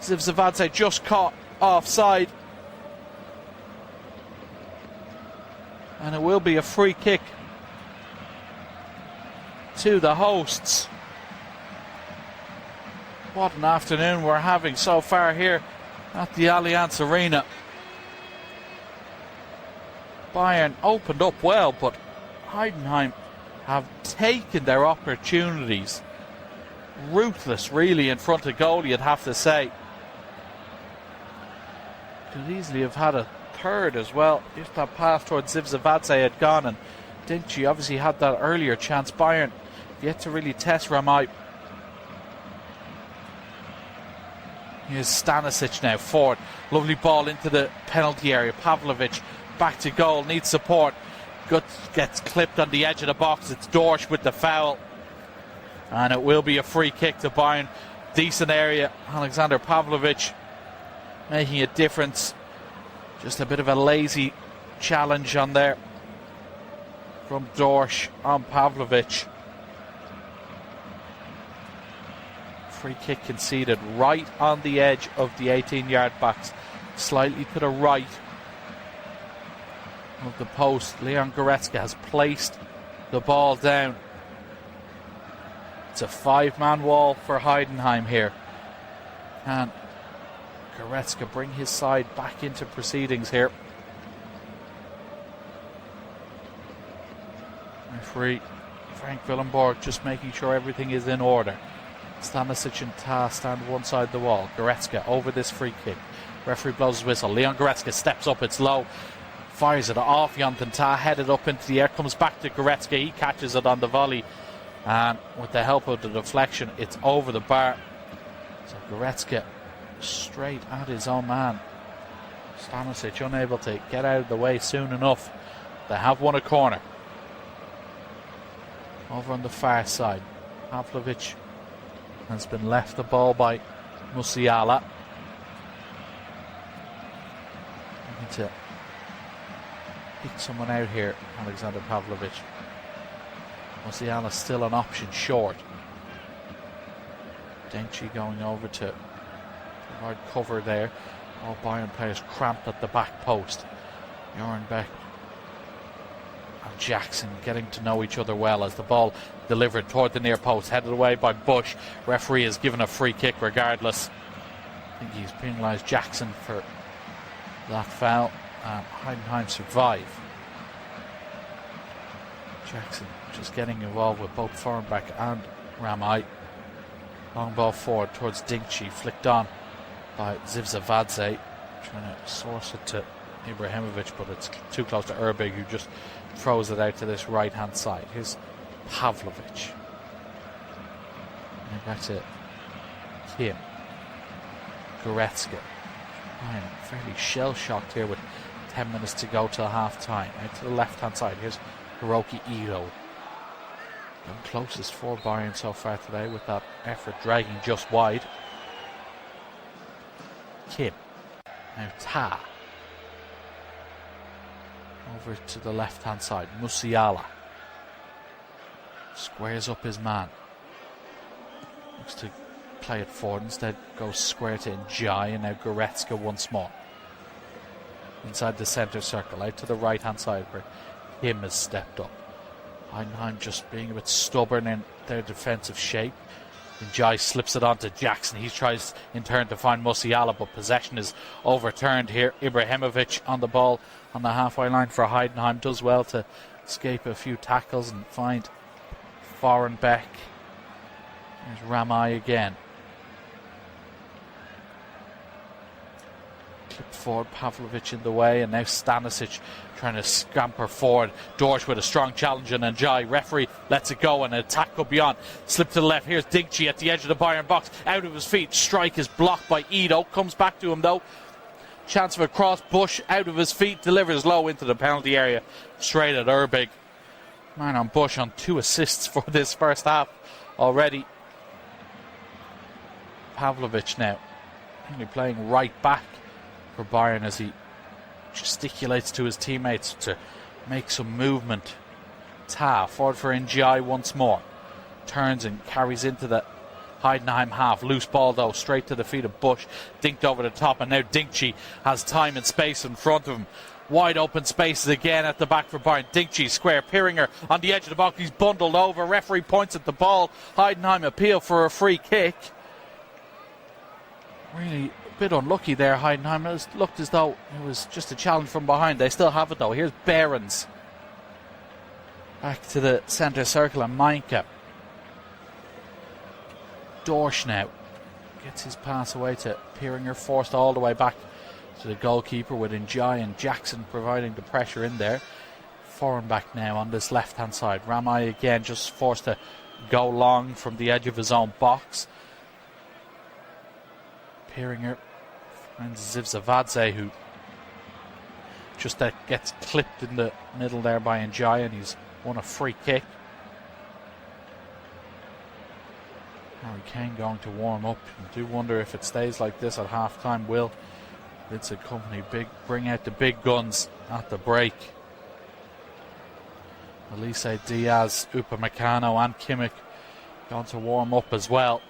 Zivzavadze just caught offside, and it will be a free kick to the hosts. What an afternoon we're having so far here at the Allianz Arena. Bayern opened up well, but Heidenheim have taken their opportunities. Ruthless really in front of goal, you'd have to say. Could easily have had a third as well if that pass towards Zivzavadze had gone, and Dinkchi obviously had that earlier chance. Bayern yet to really test Ramai. Here's Stanisic now forward. Lovely ball into the penalty area. Pavlovic back to goal, needs support. Gets clipped on the edge of the box. It's Dorsch with the foul, and it will be a free kick to Bayern. Decent area. Alexander Pavlovic making a difference. Just a bit of a lazy challenge on there from Dorsch on Pavlovic. Free kick conceded right on the edge of the 18-yard box, slightly to the right of the post. Leon Goretzka has placed the ball down. It's a 5-man wall for Heidenheim here. Can Goretzka bring his side back into proceedings here? Referee Frank Willenborg just making sure everything is in order. Stanisic and Ta stand one side of the wall. Goretzka over this free kick. Referee blows his whistle. Leon Goretzka steps up, it's low. Fires it off Jonathan Ta, headed up into the air. Comes back to Goretzka. He catches it on the volley. And with the help of the deflection, it's over the bar. So Goretzka straight at his own man. Stanisic unable to get out of the way soon enough. They have won a corner over on the far side. Pavlovic has been left the ball by Musiala. Need to pick someone out here, Alexander Pavlovic. Musiala still an option short. Denchi going over to provide cover there. All Bayern players cramped at the back post. Jornbeck and Jackson getting to know each other well as the ball delivered toward the near post, headed away by Bush. Referee has given a free kick regardless. I think he's penalised Jackson for that foul. Heidenheim survive. Jackson just getting involved with both Forenbeck and Ramai. Long ball forward towards Dinci, flicked on by Zivzavadze, trying to source it to Ibrahimovic, but it's too close to Erbig, who just throws it out to this right hand side. Here's Pavlovic. And back to Kim. Goretzka. Ryan fairly shell shocked here with 10 minutes to go till half time. Out to the left hand side. Here's Hiroki Ito. The closest for Bayern so far today with that effort dragging just wide. Kim. Now Ta. Over to the left hand side. Musiala. Squares up his man. Looks to play it forward. Instead goes square to Njai, and now Goretzka once more. Inside the centre circle. Out to the right hand side where Kim has stepped up. Heidenheim just being a bit stubborn in their defensive shape. Njai slips it on to Jackson. He tries in turn to find Musiala, but possession is overturned here. Ibrahimovic on the ball on the halfway line for Heidenheim. Does well to escape a few tackles and find Forenbeck. There's Ramai again. Clipped forward, Pavlovic in the way, and now Stanisic trying to scamper forward. Dorsch with a strong challenge, and Njai. Referee lets it go, and an attack could be on. Slip to the left. Here's Dinci at the edge of the Bayern box. Out of his feet. Strike is blocked by Ito. Comes back to him though. Chance of a cross. Bush out of his feet. Delivers low into the penalty area. Straight at Erbig. Man on Bush on 2 assists for this first half already. Pavlovic now only playing right back for Bayern as he gesticulates to his teammates to make some movement. Ta forward for Njai once more. Turns and carries into the Heidenheim half. Loose ball though, straight to the feet of Bush. Dinked over the top, and now Dinci has time and space in front of him. Wide open spaces again at the back for Bayern. Dinci square. Piringer on the edge of the box. He's bundled over. Referee points at the ball. Heidenheim appeal for a free kick. Really a bit unlucky there, Heidenheim. It looked as though it was just a challenge from behind. They still have it though. Here's Behrens. Back to the centre circle, and Meinke. Dorsch now gets his pass away to Piringer, forced all the way back to the goalkeeper with Njai and Jackson providing the pressure in there. Forenbeck now on this left hand side. Ramai again just forced to go long from the edge of his own box. Piringer finds Zivzavadze, who just gets clipped in the middle there by Njai, and he's won a free kick. Harry Kane going to warm up. I do wonder if it stays like this at half time. Will Vincent Kompany bring out the big guns at the break? Elise Diaz, Upamecano and Kimmich going to warm up as well.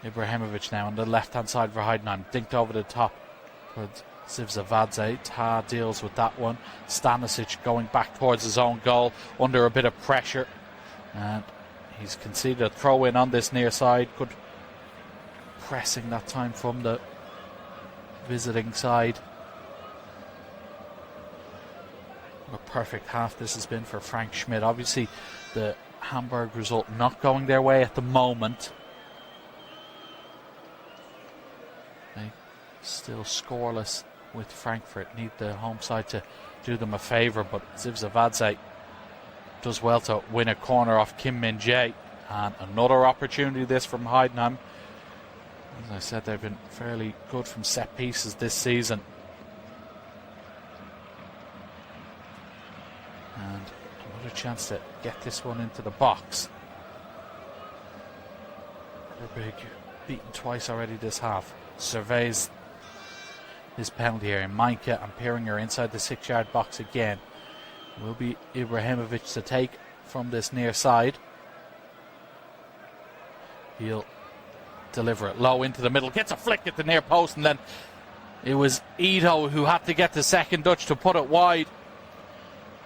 Ibrahimovic now on the left hand side for Heidenheim. Dinked over the top towards Zivzavadze. Ta deals with that one. Stanisic going back towards his own goal under a bit of pressure. And he's conceded a throw in on this near side. Good pressing that time from the visiting side. What a perfect half this has been for Frank Schmidt. Obviously the Hamburg result not going their way at the moment. They still scoreless with Frankfurt. Need the home side to do them a favour, but Zivzavadze does well to win a corner off Kim Min-jae. And another opportunity this from Heidenheim. As I said, they've been fairly good from set pieces this season. And Another chance to get this one into the box. Big beaten twice already this half. Surveys his penalty here. Mainke and Piringer inside the 6-yard box again. Will be Ibrahimovic to take from this near side. He'll deliver it low into the middle. Gets a flick at the near post, and then it was Ito who had to get the second touch to put it wide.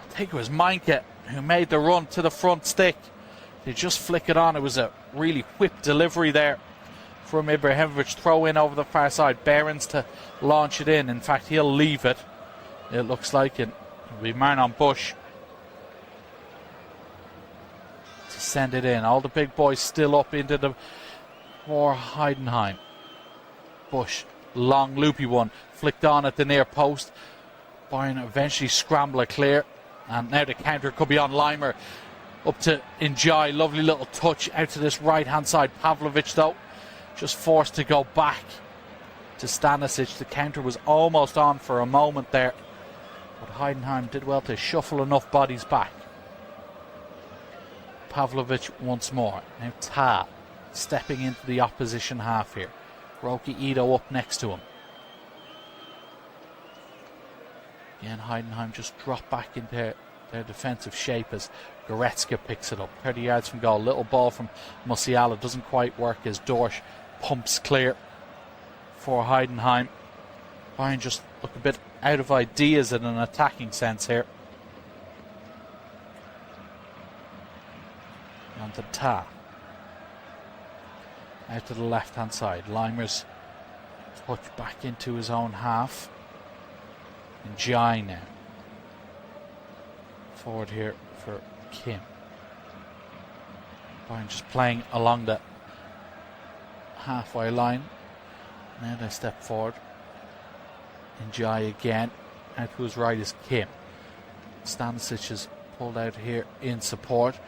I think it was Mainke who made the run to the front stick. They just flick it on. It was a really whipped delivery there from Ibrahimovic. Throw in over the far side. Behrens to launch it in. In fact, he'll leave it. It looks like it will be Marlon Bush to send it in. All the big boys still up into the for Heidenheim. Bush, long loopy one, flicked on at the near post. Bayern eventually scramble it clear. And now the counter could be on Limer. Up to Njai, lovely little touch out to this right hand side. Pavlovic though, just forced to go back to Stanisic. The counter was almost on for a moment there, but Heidenheim did well to shuffle enough bodies back. Pavlovic once more. Now Ta stepping into the opposition half here. Roki Ito up next to him. Again, Heidenheim just drop back into their defensive shape as Goretzka picks it up. 30 yards from goal. Little ball from Musiala. Doesn't quite work as Dorsch pumps clear for Heidenheim. Bayern just look a bit out of ideas in an attacking sense here. On to Ta. Out to the left hand side. Limer's touch back into his own half. And Jai now. Forward here for Kim. Bayern just playing along the halfway line. Now they step forward. And Jai again. Out to his right is Kim. Stanisic is pulled out here in support.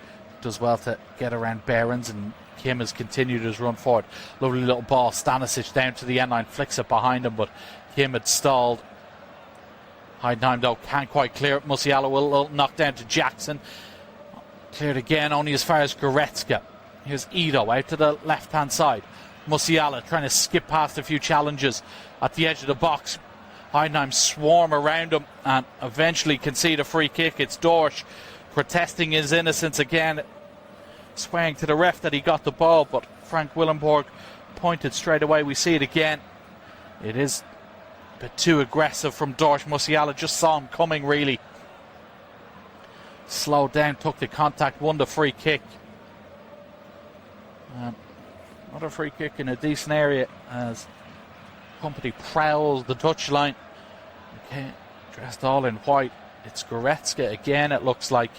Does well to get around Behrens, and Kim has continued his run forward. Lovely little ball. Stanisic down to the end line. Flicks it behind him, but Kim had stalled. Heidenheim though can't quite clear it. Musiala will knock down to Jackson. Cleared again, only as far as Goretzka. Here's Ito out to the left hand side. Musiala trying to skip past a few challenges at the edge of the box. Heidenheim swarm around him and eventually concede a free kick. It's Dorsch protesting his innocence again, swearing to the ref that he got the ball, but Frank Willenborg pointed straight away. We see it again. It is a bit too aggressive from Dorsch. Musiala just saw him coming, really. Slowed down, took the contact, won the free kick. Another free kick in a decent area as company prowls the touchline. Okay, dressed all in white. It's Goretzka again, it looks like.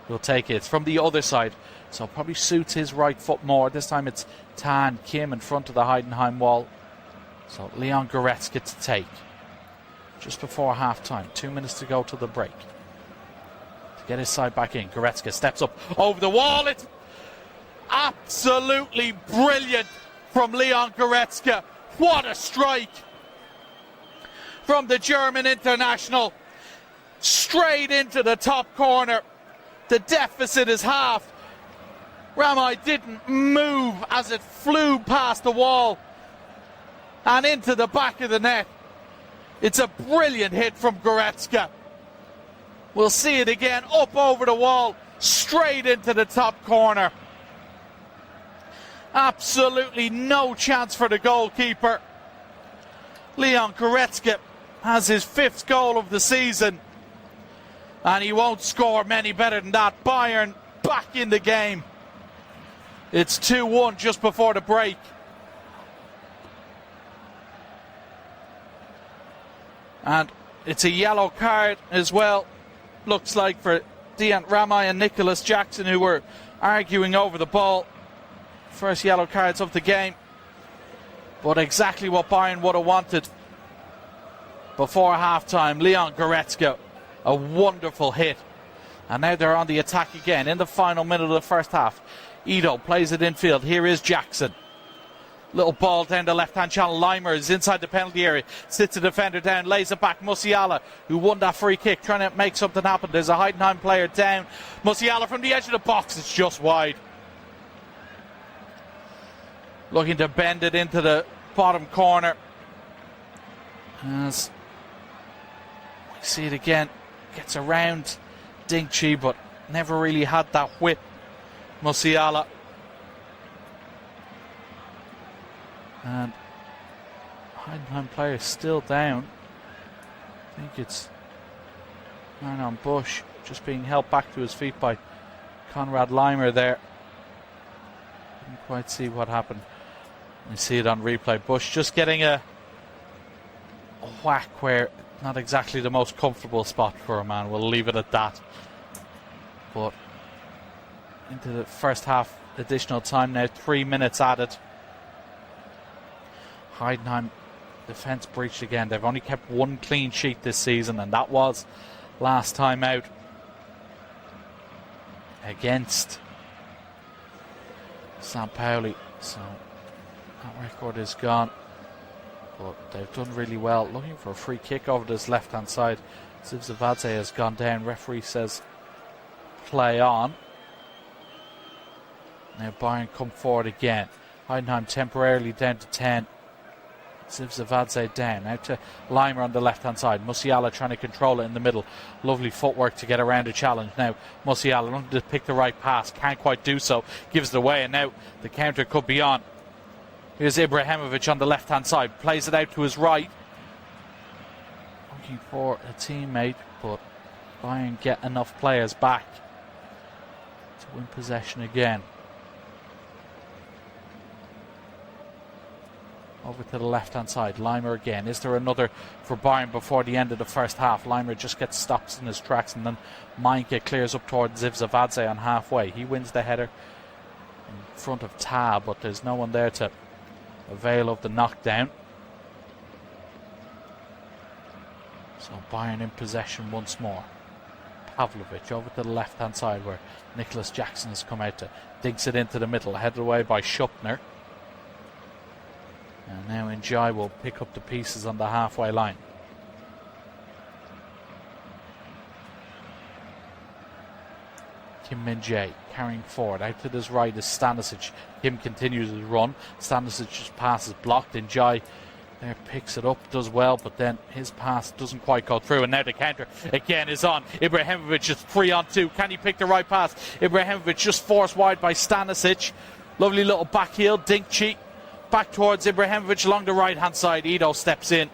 He'll take it. It's from the other side, so probably suits his right foot more. This time it's Tan Kim in front of the Heidenheim wall. So Leon Goretzka to take. Just before half time. 2 minutes to go to the break. To get his side back in. Goretzka steps up over the wall. It's absolutely brilliant from Leon Goretzka. What a strike from the German international. Straight into the top corner. The deficit is half. Ramai didn't move as it flew past the wall and into the back of the net. It's a brilliant hit from Goretzka. We'll see it again, up over the wall, straight into the top corner. Absolutely no chance for the goalkeeper. Leon Goretzka has his 5th goal of the season, and he won't score many better than that. Bayern back in the game. It's 2-1 just before the break. And it's a yellow card as well, looks like, for Deant Ramai and Nicholas Jackson, who were arguing over the ball. First yellow cards of the game. But exactly what Bayern would have wanted before half-time. Leon Goretzka, a wonderful hit. And now they're on the attack again in the final minute of the first half. Ito plays it infield. Here is Jackson. Little ball down the left-hand channel. Limer is inside the penalty area. Sits the defender down. Lays it back. Musiala, who won that free kick, trying to make something happen. There's a Heidenheim player down. Musiala from the edge of the box. It's just wide. Looking to bend it into the bottom corner. As we see it again. Gets around Dinkchi, but never really had that whip. Musiala. And Heidenheim player still down. I think it's Marnon Bush just being held back to his feet by Konrad Limer there. Didn't quite see what happened. You see it on replay. Bush just getting a whack where not exactly the most comfortable spot for a man. We'll leave it at that. But into the first half additional time now, 3 minutes added. Heidenheim defence breached again. They've only kept one clean sheet this season, and that was last time out against St. Pauli. So that record is gone. But they've done really well. Looking for a free kick over this left-hand side. Zivzavadze has gone down. Referee says play on. Now Bayern come forward again. Heidenheim temporarily down to 10. Zivzavadze down. Out to Limer on the left-hand side. Musiala trying to control it in the middle. Lovely footwork to get around a challenge. Now Musiala looking to pick the right pass. Can't quite do so. Gives it away, and now the counter could be on. Here's Ibrahimovic on the left-hand side. Plays it out to his right. Looking for a teammate, but Bayern get enough players back to win possession again. Over to the left-hand side. Limer again. Is there another for Bayern before the end of the first half? Limer just gets stopped in his tracks, and then Meinke clears up towards Zivzavadze on halfway. He wins the header in front of Ta, but there's no one there to avail of the knockdown. So Bayern in possession once more. Pavlovic over to the left-hand side where Nicholas Jackson has come out to dinks it into the middle, headed away by Schuppner. And now Njai will pick up the pieces on the halfway line. Kim Min-jae carrying forward. Out to his right is Stanisic. Kim continues his run. Stanisic's pass is blocked. Njai there picks it up, does well, but then his pass doesn't quite go through. And now the counter again is on. Ibrahimovic is 3-on-2. Can he pick the right pass? Ibrahimovic just forced wide by Stanisic. Lovely little back heel. Dinkchi back towards Ibrahimovic along the right-hand side. Ido steps in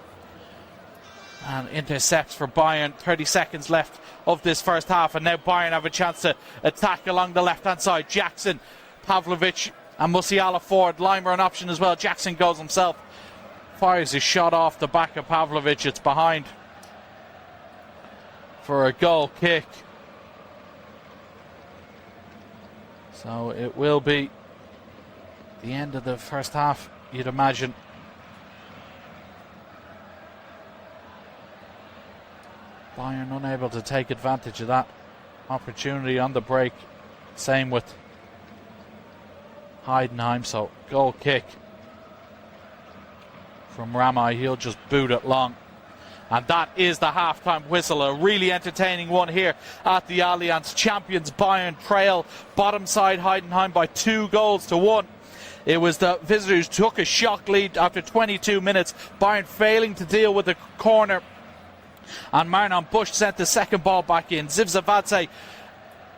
and intercepts for Bayern. 30 seconds left of this first half, and now Bayern have a chance to attack along the left-hand side. Jackson, Pavlovic and Musiala forward. Limer an option as well. Jackson goes himself. Fires his shot off the back of Pavlovic. It's behind for a goal kick. So it will be the end of the first half, you'd imagine. Bayern unable to take advantage of that opportunity on the break. Same with Heidenheim, so goal kick from Ramai. He'll just boot it long. And that is the half-time whistle. A really entertaining one here at the Allianz. Champions Bayern trail bottom side Heidenheim by 2-1. It was the visitors who took a shock lead after 22 minutes. Bayern failing to deal with the corner. And Marnon Bush sent the second ball back in. Zivzavadze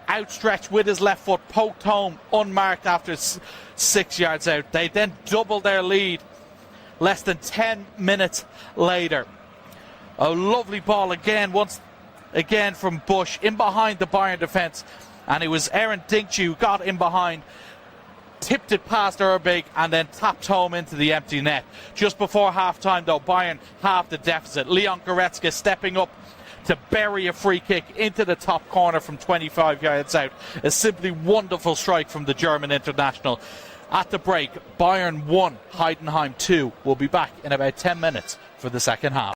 outstretched with his left foot, poked home unmarked after 6 yards out. They then doubled their lead less than 10 minutes later. A lovely ball again, once again from Bush, in behind the Bayern defence. And it was Aaron Dinkchi who got in behind, tipped it past Urbig and then tapped home into the empty net. Just before half-time, though, Bayern halved the deficit. Leon Goretzka stepping up to bury a free kick into the top corner from 25 yards out. A simply wonderful strike from the German international. At the break, Bayern 1, Heidenheim 2. We'll be back in about 10 minutes for the second half.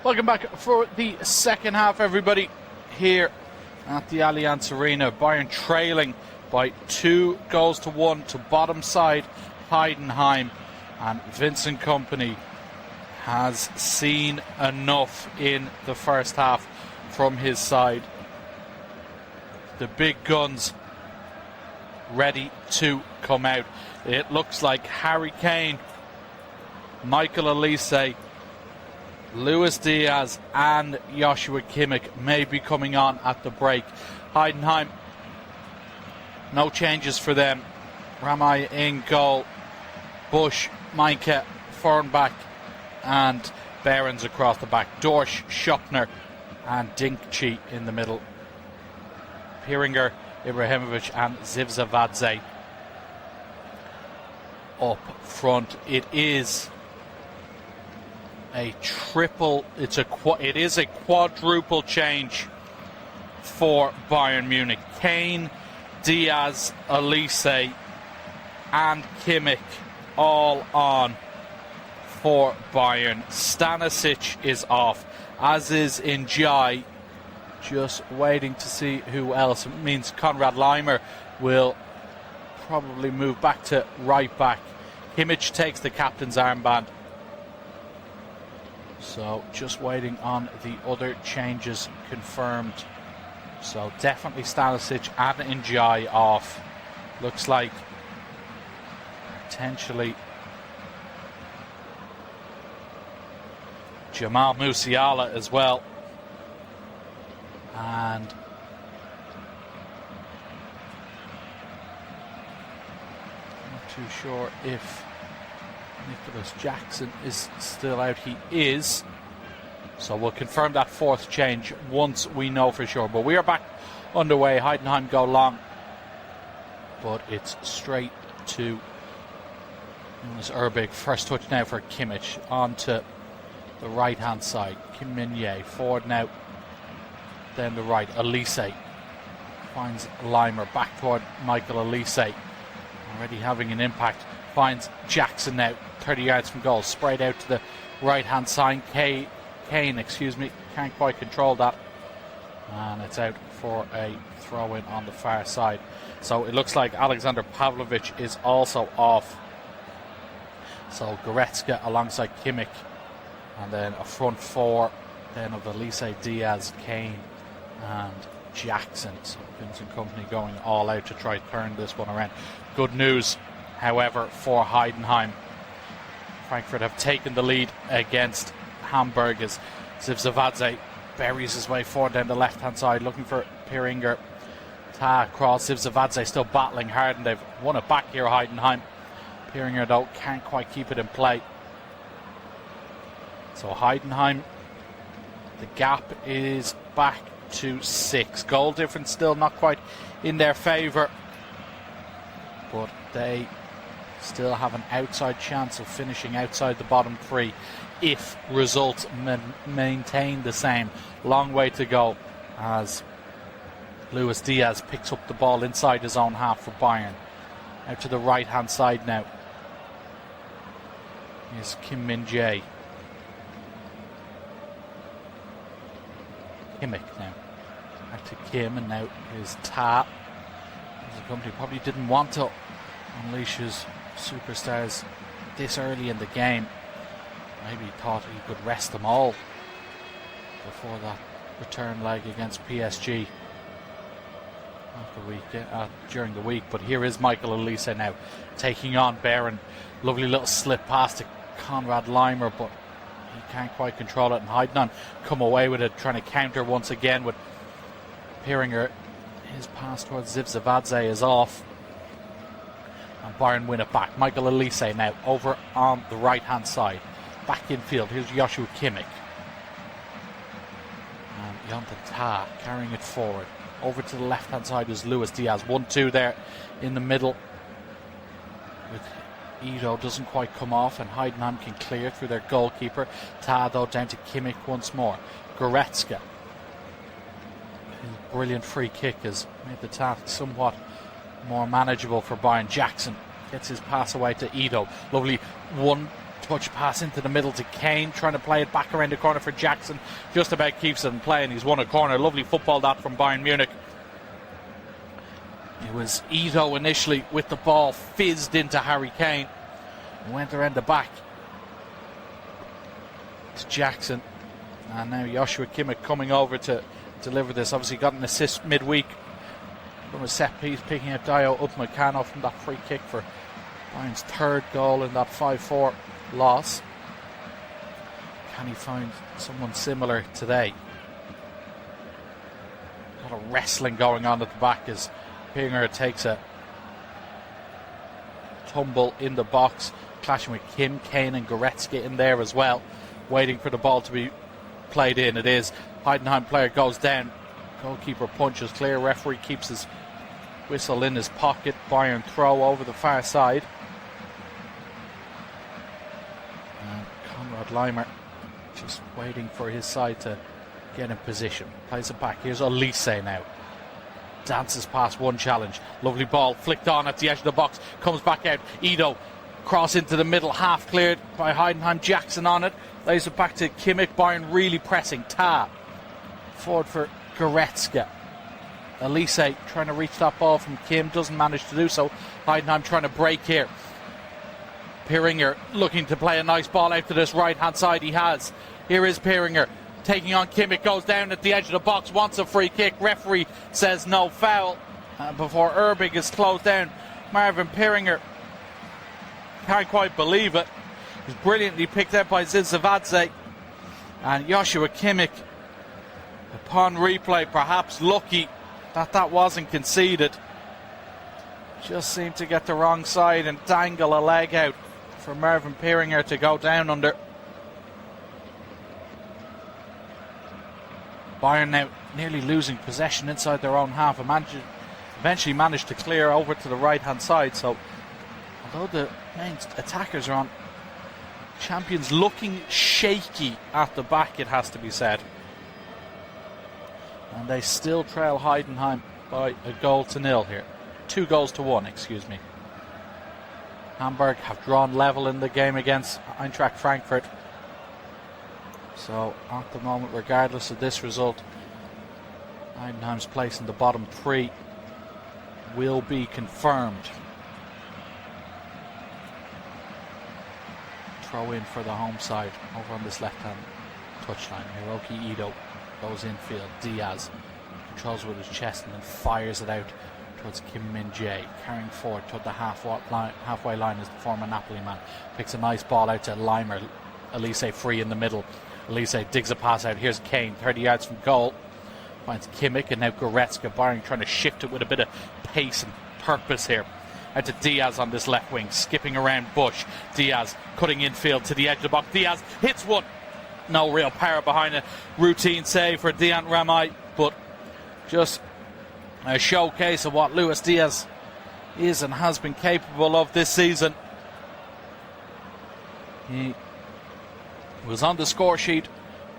Welcome back for the second half, everybody, here at the Allianz Arena. Bayern trailing by 2-1 to bottom side Heidenheim, and Vincent Kompany has seen enough in the first half from his side. The big guns ready to come out. It looks like Harry Kane, Michael Olise, Luis Diaz and Joshua Kimmich may be coming on at the break. Heidenheim, no changes for them. Ramay in goal, Bush, Meinke, Fernbach and Behrens across the back. Dorsch, Schoppner and Dinkchi in the middle. Piringer, Ibrahimovic and Zivzavadze up front. It is a quadruple change for Bayern Munich. Kane, Diaz, Olise and Kimmich all on for Bayern. Stanisic is off, as is Njai. Just waiting to see who else. It means Konrad Leimer will probably move back to right back. Kimmich takes the captain's armband. So just waiting on the other changes confirmed. So definitely Stanisic and Njai off. Looks like potentially Jamal Musiala as well. And not too sure if Nicholas Jackson is still out. He is. So we'll confirm that fourth change once we know for sure. But we are back underway. Heidenheim go long, but it's straight to Jonas Erbig. First touch now for Kimmich onto the right hand side. Kim Min-jae forward now. Then the right. Olise finds Leimer back toward Michael Olise. Already having an impact. Finds Jackson now, 30 yards from goal, sprayed out to the right hand side. Kane, can't quite control that, and it's out for a throw in on the far side. So it looks like Alexander Pavlovic is also off. So Goretzka alongside Kimmich, and then a front four then of Olise, Diaz, Kane and Jackson. So Vincent Kompany going all out to try to turn this one around. Good news, however, for Heidenheim. Frankfurt have taken the lead against Hamburg as Zivzavadze buries his way forward down the left hand side looking for Piringer. Cross, Zivzavadze still battling hard, and they've won it back here, Heidenheim. Piringer though can't quite keep it in play. So Heidenheim, the gap is back to 6. Goal difference still not quite in their favour, but they still have an outside chance of finishing outside the bottom 3 if results maintain the same. Long way to go as Luis Diaz picks up the ball inside his own half for Bayern. Out to the right hand side now is Kim Min-jae. Kimmich now. Back to Kim, and now is Ta. The company probably didn't want to unleash his superstars this early in the game. Maybe thought he could rest them all before that return leg against PSG during the week. But here is Michael Olise now taking on Behrens. Lovely little slip pass to Konrad Leimer, but he can't quite control it, and Heidenheim come away with it, trying to counter once again with Piringer. His pass towards Zivzavadze is off, and Bayern win it back. Michael Olise now over on the right hand side, back in field. Here's Joshua Kimmich and Jonathan Tah carrying it forward. Over to the left hand side is Luis Diaz. 1-2 there in the middle with Ito, doesn't quite come off, and Heidenheim can clear through their goalkeeper. Tah though down to Kimmich once more. Goretzka, his brilliant free kick has made the task somewhat more manageable for Bayern. Jackson gets his pass away to Ito. Lovely 1-2 Touch pass into the middle to Kane, trying to play it back around the corner for Jackson. Just about keeps it in play, and he's won a corner. Lovely football that from Bayern Munich. It was Ito initially with the ball, fizzed into Harry Kane. He went around the back to Jackson. And now Joshua Kimmich coming over to deliver this. Obviously got an assist midweek from a set piece, picking up Dio Upamecano from that free kick for Bayern's third goal in that 5-4 loss. Can he find someone similar today? A lot of wrestling going on at the back as Pinger takes a tumble in the box, clashing with Kim, Kane and Goretzka in there as well, waiting for the ball to be played in. It is. Heidenheim player goes down. Goalkeeper punches clear. Referee keeps his whistle in his pocket. Bayern throw over the far side. And Konrad Leimer just waiting for his side to get in position. Plays it back. Here's Elise now. Dances past one challenge. Lovely ball flicked on at the edge of the box. Comes back out. Ito cross into the middle. Half cleared by Heidenheim. Jackson on it. Lays it back to Kimmich. Bayern really pressing. Ta. Forward for Goretzka. Elise trying to reach that ball from Kim. Doesn't manage to do so. Heidenheim trying to break here. Pieringer looking to play a nice ball out to this right hand side. He has. Here is Pieringer. Taking on Kimmich, goes down at the edge of the box, wants a free kick. Referee says no foul. Before Erbig is closed down, Marvin Pieringer can't quite believe it. He's brilliantly picked out by Zivzavadze. And Joshua Kimmich, upon replay, perhaps lucky that wasn't conceded. Just seemed to get the wrong side and dangle a leg out for Marvin Pieringer to go down under. Bayern now nearly losing possession inside their own half. Eventually managed to clear over to the right hand side. So although the main attackers are on, champions looking shaky at the back, it has to be said. And they still trail Heidenheim by 1-0 here. 2-1, excuse me. Hamburg have drawn level in the game against Eintracht Frankfurt. So at the moment, regardless of this result, Heidenheim's place in the bottom three will be confirmed. Throw in for the home side over on this left-hand touchline. Hiroki Ito goes infield. Diaz controls with his chest and then fires it out towards Kim Min-jae. Carrying forward toward the halfway line is the former Napoli man. Picks a nice ball out to Leimer. Elise free in the middle. Elise digs a pass out. Here's Kane, 30 yards from goal. Finds Kimmich and now Goretzka. Bayern trying to shift it with a bit of pace and purpose here. Out to Diaz on this left wing, skipping around Bush. Diaz cutting infield to the edge of the box. Diaz hits one. No real power behind it. Routine save for Dian Ramay, but just a showcase of what Luis Diaz is and has been capable of this season. He was on the score sheet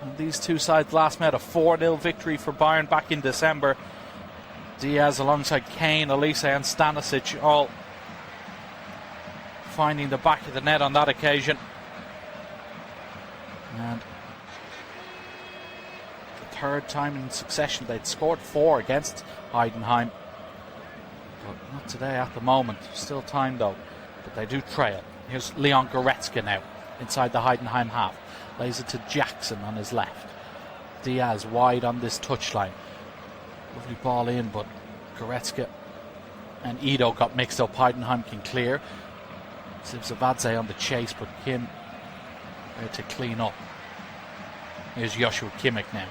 when these two sides last met. A 4-0 victory for Bayern back in December. Diaz alongside Kane, Elise and Stanisic all finding the back of the net on that occasion. And the third time in succession they'd scored 4 against Heidenheim. But not today at the moment. Still time though. But they do trail. Here's Leon Goretzka now inside the Heidenheim half. Lays it to Jackson on his left. Diaz wide on this touchline. Lovely ball in, but Goretzka and Ito got mixed up. Heidenheim can clear. Zivzavadze on the chase, but Kim there to clean up. Here's Joshua Kimmich now,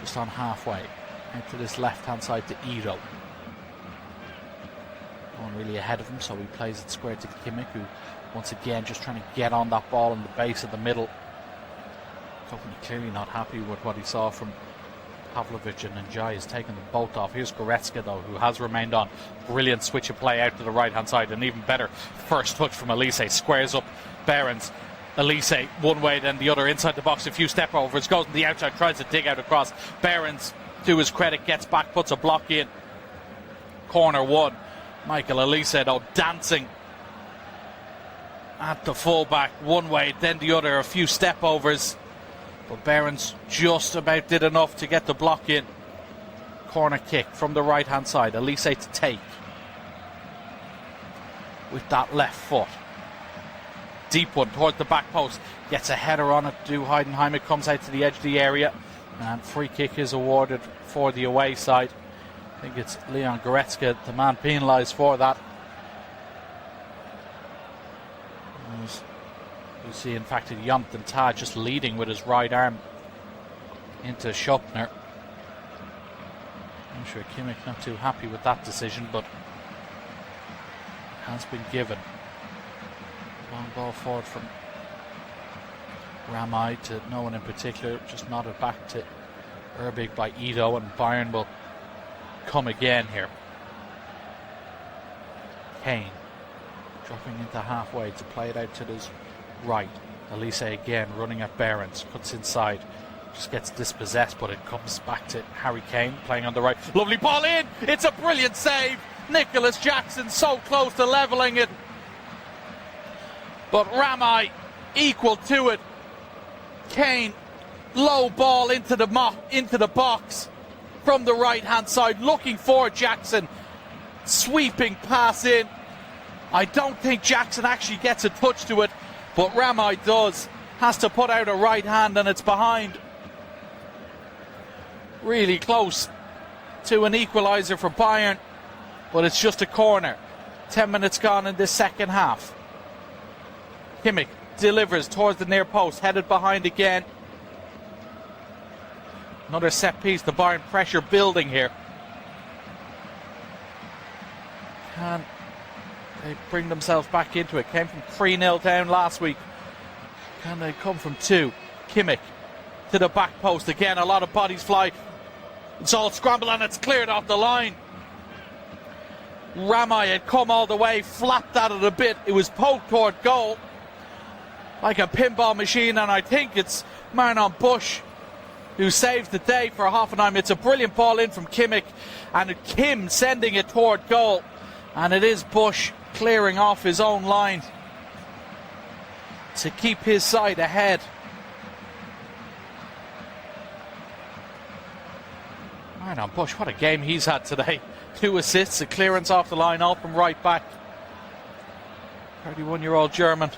just on halfway. Out to this left-hand side to Ito. Going really ahead of him, so he plays it square to Kimmich, who once again just trying to get on that ball in the base of the middle. Company clearly not happy with what he saw from Pavlovic, and Njai has taken them both off. Here's Goretzka though, who has remained on. Brilliant switch of play out to the right hand side, and even better first touch from Elise. Squares up Behrens. Elise one way then the other inside the box, a few step overs, goes on the outside, tries to dig out across. Behrens, to his credit, gets back, puts a block in. Corner 1. Michael Elise though dancing at the fullback, one way, then the other, a few step overs. But Behrens just about did enough to get the block in. Corner kick from the right hand side. Elise to take. With that left foot. Deep one towards the back post. Gets a header on it to Heidenheim. It comes out to the edge of the area. And free kick is awarded for the away side. I think it's Leon Goretzka, the man penalised for that. You see, in fact, Jonathan Tah just leading with his right arm into Schupner. I'm sure Kimmich not too happy with that decision, but it has been given. Long ball forward from Ramai to no one in particular, just nodded back to Erbig by Ito, and Bayern will come again here. Kane dropping into halfway to play it out to his right. Elise again running at Behrens, cuts inside, just gets dispossessed, but it comes back to Harry Kane playing on the right. Lovely ball in, it's a brilliant save. Nicholas Jackson so close to levelling it, but Ramai equal to it. Kane, low ball into the box from the right hand side, looking for Jackson, sweeping pass in. I don't think Jackson actually gets a touch to it, but Ramai does. Has to put out a right hand, and it's behind. Really close to an equaliser for Bayern, but it's just a corner. 10 minutes gone in this second half. Kimmich delivers towards the near post, headed behind again. Another set piece, the Bayern pressure building here. Can they bring themselves back into it? Came from 3-0 down last week. Can they come from 2? Kimmich to the back post again. A lot of bodies fly. It's all scrambled and it's cleared off the line. Ramai had come all the way, flapped at it a bit. It was poked toward goal like a pinball machine, and I think it's Marnon Bush who saved the day for Hoffenheim. It's a brilliant ball in from Kimmich, and Kim sending it toward goal, and it is Bush clearing off his own line to keep his side ahead. Marnon Bush, what a game he's had today. 2 assists, a clearance off the line, all from right back. 31-year-old German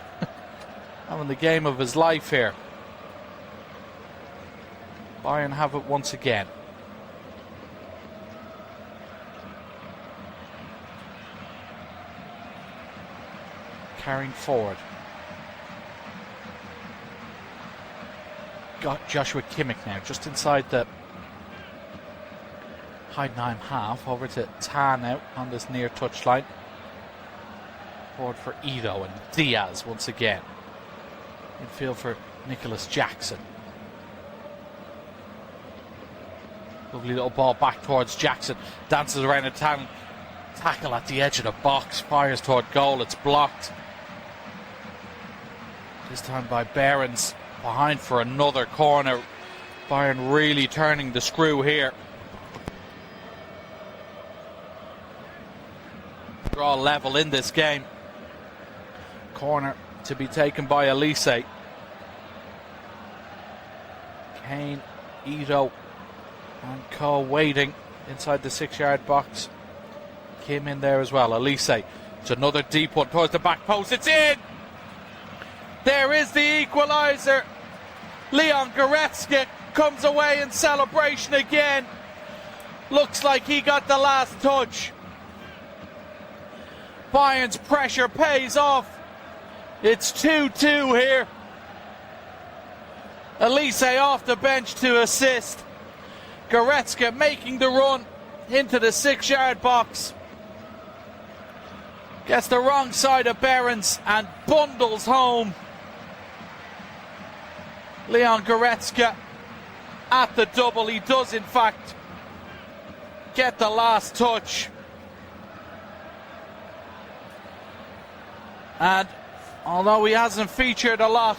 having the game of his life here. Bayern have it once again. Carrying forward. Got Joshua Kimmich now, just inside the Heidenheim half, over to Tah now on this near touchline. Forward for Ito and Diaz once again. Midfield for Nicholas Jackson. Lovely little ball back towards Jackson. Dances around a tackle at the edge of the box. Fires toward goal. It's blocked. This time by Behrens. Behind for another corner. Bayern really turning the screw here. Draw level in this game. Corner to be taken by Elise. Kane, Ito and Co waiting inside the 6-yard box. Kim in there as well. Elise, it's another deep one towards the back post. It's in! There is the equaliser. Leon Goretzka comes away in celebration again. Looks like he got the last touch. Bayern's pressure pays off. It's 2-2 here. Elise off the bench to assist. Goretzka making the run into the 6-yard box. Gets the wrong side of Behrens and bundles home. Leon Goretzka at the double. He does in fact get the last touch. And although he hasn't featured a lot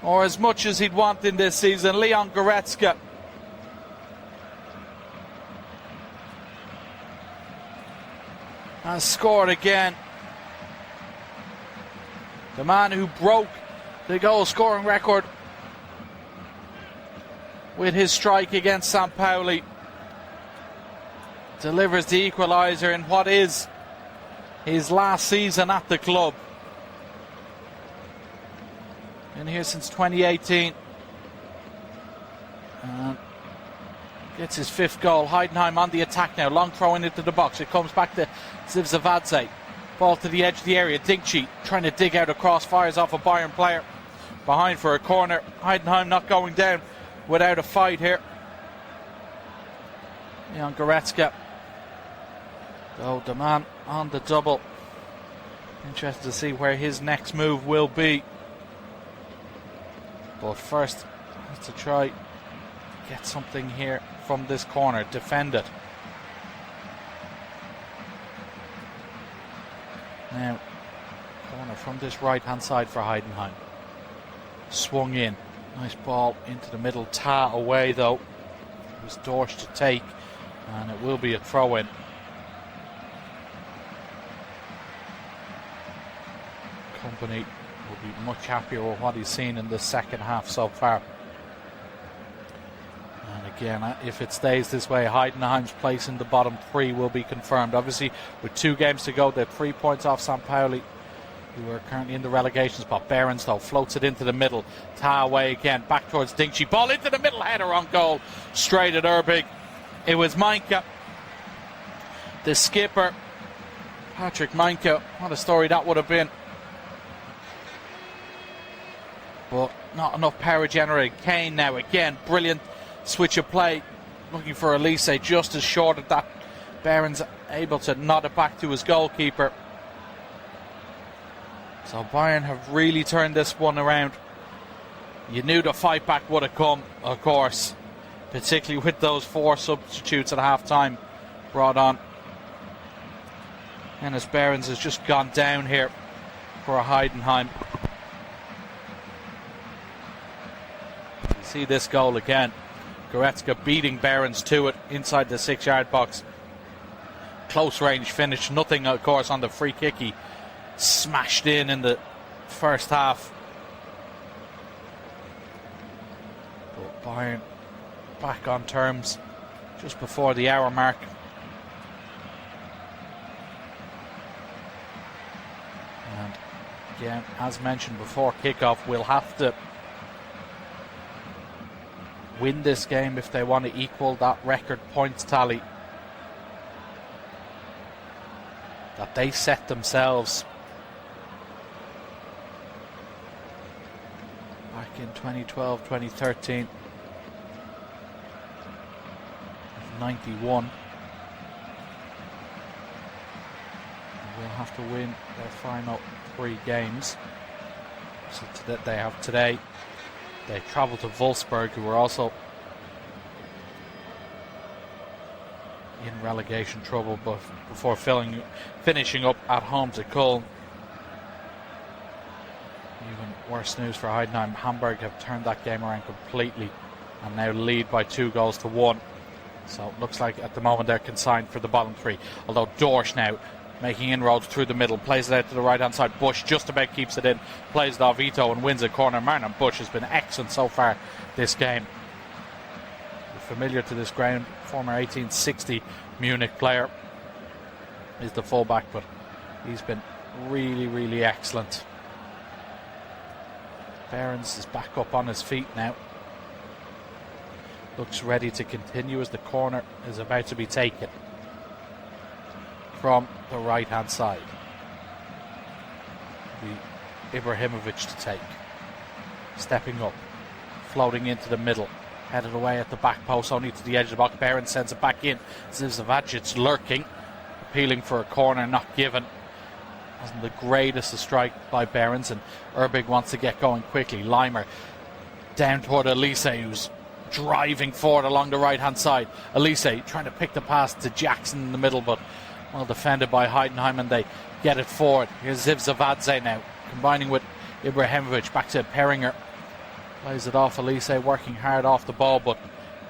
or as much as he'd want in this season, Leon Goretzka has scored again. the man who broke the goal scoring record with his strike against St. Pauli, delivers the equaliser in what is his last season at the club. Been here since 2018. And gets his 5th goal. Heidenheim on the attack now. Long throw into the box. It comes back to Zivzavadze. Ball to the edge of the area. Dingchi trying to dig out a cross. Fires off a Bayern player. Behind for a corner. Heidenheim not going down without a fight here. Jan Goretzka. Oh, the man on the double. Interested to see where his next move will be. But first, has to try get something here from this corner. Defend it. Now, corner from this right-hand side for Heidenheim. Swung in. Nice ball into the middle. Ta away, though. It was Dorsch to take, and it will be a throw-in. Company will be much happier with what he's seen in the second half so far. And again, if it stays this way, Heidenheim's place in the bottom 3 will be confirmed. Obviously, with 2 games to go, they're 3 points off St. Pauli, who are currently in the relegation spot. Behrens, though, floats it into the middle. Ta away again, back towards Dingchi. Ball into the middle, header on goal. Straight at Urbig. It was Mainka, the skipper, Patrick Mainka. What a story that would have been. But not enough power generated. Kane now again, brilliant switch of play, looking for Elise, just as short of that. Behrens able to nod it back to his goalkeeper. So Bayern have really turned this one around. You knew the fight back would have come, of course, particularly with those 4 substitutes at half time brought on. And as Behrens has just gone down here for a Heidenheim. See this goal again. Goretzka beating Behrens to it inside the 6-yard box. Close range finish. Nothing, of course, on the free kick he smashed in the first half. But Bayern back on terms just before the hour mark. And again, as mentioned before kickoff, we'll have to win this game if they want to equal that record points tally that they set themselves back in 2012, 2013 with 91. And we'll have to win their final 3 games. So that they have today. They travel to Wolfsburg, who are also in relegation trouble, but before finishing up at home to Köln. Even worse news for Heidenheim. Hamburg have turned that game around completely and now lead by 2-1. So it looks like at the moment they're consigned for the bottom 3. Although Dorsch now making inroads through the middle, plays it out to the right hand side. Bush just about keeps it in, plays it off Ito and wins a corner. Martin Bush has been excellent so far this game. Familiar to this ground, former 1860 Munich player is the fullback, but he's been really excellent. Behrens is back up on his feet now. Looks ready to continue as the corner is about to be taken from the right hand side. The Ibrahimovic to take. Stepping up, floating into the middle, headed away at the back post, only to the edge of the box. Behrens sends it back in. Zivzavacic lurking, appealing for a corner, not given. Wasn't the greatest of strike by Behrens, and Urbig wants to get going quickly. Leimer down toward Elise, who's driving forward along the right hand side. Elise trying to pick the pass to Jackson in the middle, but well defended by Heidenheim, and they get it forward. Here's Zivzavadze now, combining with Ibrahimovic. Back to Peringer. Plays it off Elise, working hard off the ball, but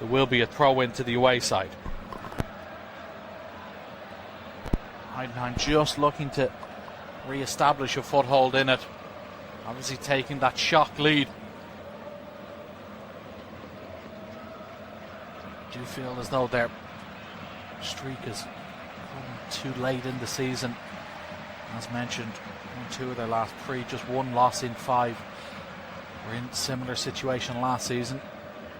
there will be a throw in to the away side. Heidenheim just looking to re-establish a foothold in it. Obviously taking that shock lead. I do feel as though their streak is coming too late in the season. As mentioned, 2 of their last 3, just 1 loss in 5. We're in a similar situation last season,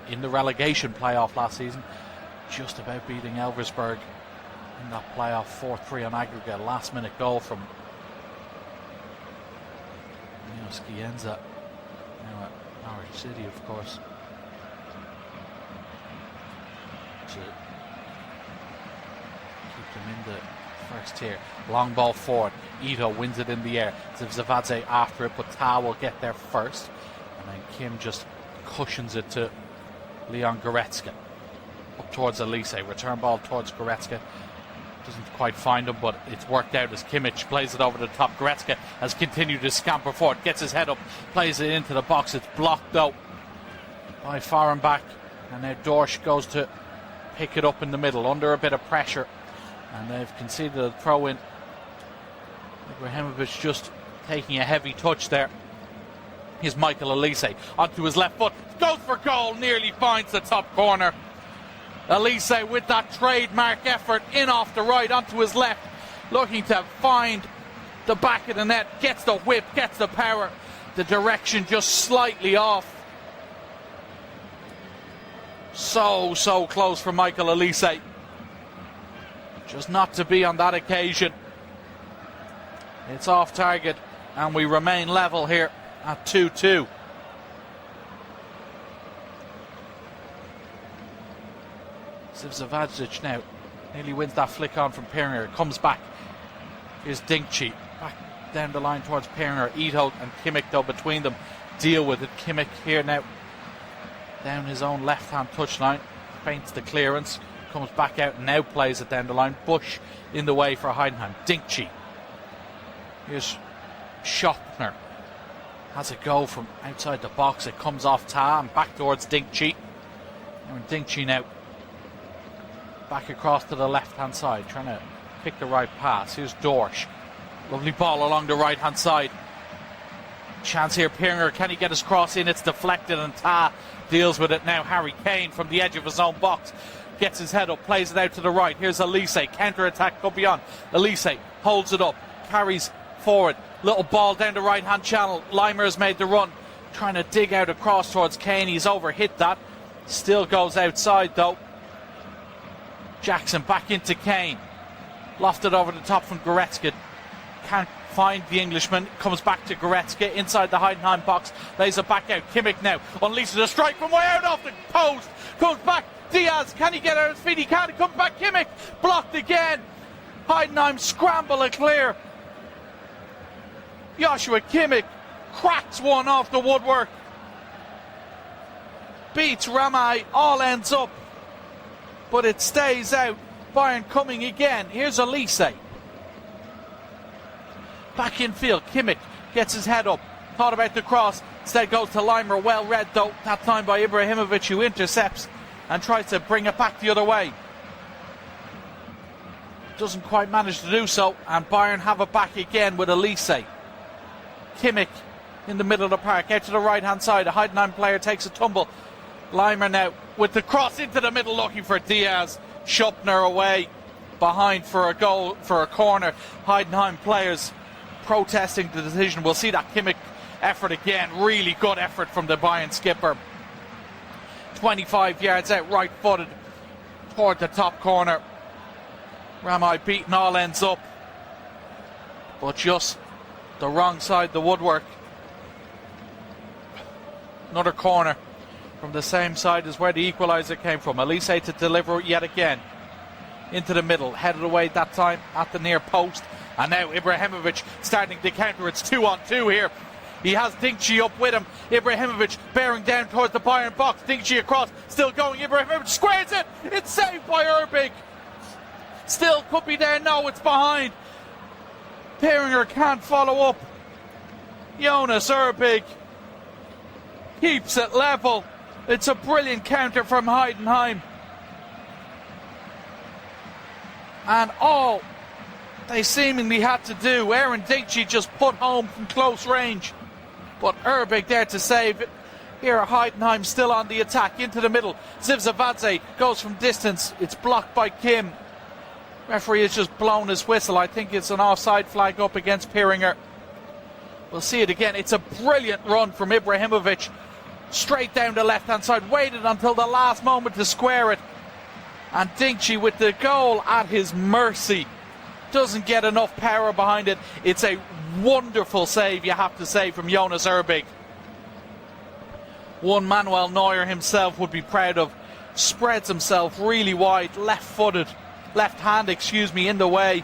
in the relegation playoff last season, just about beating Elversberg in that playoff 4-3 on aggregate. Last minute goal from Skienza, now at Norwich City, of course, to keep them in the first tier. Long ball forward, Ito wins it in the air, Zivzavadze after it, but Ta will get there first, and then Kim just cushions it to Leon Goretzka up towards Elise. Return ball towards Goretzka, doesn't quite find him, but it's worked out as Kimmich plays it over the top. Goretzka has continued to scamper forward, gets his head up, plays it into the box. It's blocked though by Fahrenbach, and now Dorsch goes to pick it up in the middle under a bit of pressure, and they've conceded a throw in. Ibrahimovic just taking a heavy touch there. Here's Michael Elise onto his left foot, goes for goal, nearly finds the top corner. Elise with that trademark effort, in off the right onto his left, looking to find the back of the net, gets the whip, gets the power, the direction just slightly off. So close for Michael Elise, just not to be on that occasion. It's off target and we remain level here at 2-2. Zivzavadze now nearly wins that flick on from Peringer, comes back. Here's Dinkchi back down the line towards Peringer. Ito and Kimmich though between them deal with it. Kimmich here now down his own left hand touchline, feints the clearance, comes back out and now plays it down the line. Bush in the way for Heidenheim. Dinkchi, here's Schoppner, has a go from outside the box, it comes off Ta and back towards Dinkchi. And Dinkchi now back across to the left hand side, trying to pick the right pass. Here's Dorsch, lovely ball along the right hand side. Chance here, Peringer, can he get his cross in? It's deflected and Ta deals with it now. Harry Kane from the edge of his own box gets his head up, plays it out to the right. Here's Elise, counter attack go beyond. Elise holds it up, carries forward, little ball down the right hand channel. Leimer has made the run, trying to dig out across towards Kane. He's overhit that, still goes outside though. Jackson back into Kane, lofted over the top from Goretzka, can't find the Englishman, comes back to Goretzka inside the Heidenheim box, lays it back out. Kimmich now unleashes a strike from way out off the post, comes back. Diaz, can he get out of his feet? He can't, he comes back. Kimmich blocked again. Heidenheim scramble and clear. Joshua Kimmich cracks one off the woodwork, beats Ramai, all ends up, but it stays out. Bayern coming again. Here's Elise back in field. Kimmich gets his head up, thought about the cross, instead goes to Leimer, well read though that time by Ibrahimovic, who intercepts and tries to bring it back the other way. Doesn't quite manage to do so, and Bayern have it back again with Elise. Kimmich in the middle of the park, out to the right hand side. A Heidenheim player takes a tumble. Leimer now with the cross into the middle, looking for Diaz. Schoppner away behind for a goal, for a corner. Heidenheim players protesting the decision. We'll see that Kimmich effort again. Really good effort from the Bayern skipper. 25 yards out, right footed toward the top corner. Ramai beaten, all ends up, but just the wrong side the woodwork. Another corner from the same side as where the equaliser came from. Elise to deliver yet again into the middle, headed away that time at the near post, and now Ibrahimovic starting to counter. It's 2-on-2 here. He has Dinkchi up with him. Ibrahimovic bearing down towards the Bayern box. Dinkchi across, still going. Ibrahimovic squares it. It's saved by Erbig. Still could be there. No, it's behind. Peringer can't follow up. Jonas Erbig keeps it level. It's a brilliant counter from Heidenheim. And all they seemingly had to do, Aaron Dinkchi just put home from close range. but Erbig there to save it. Here Heidenheim still on the attack, into the middle. Zivzavadze goes from distance. It's blocked by Kim. Referee has just blown his whistle. I think it's an offside flag up against Piringer. We'll see it again. It's a brilliant run from Ibrahimovic. Straight down the left-hand side. Waited until the last moment to square it. And Dinky with the goal at his mercy. Doesn't get enough power behind it. It's a wonderful save, you have to say, from Jonas Erbig. One Manuel Neuer himself would be proud of. Spreads himself really wide, left-footed, left hand, in the way.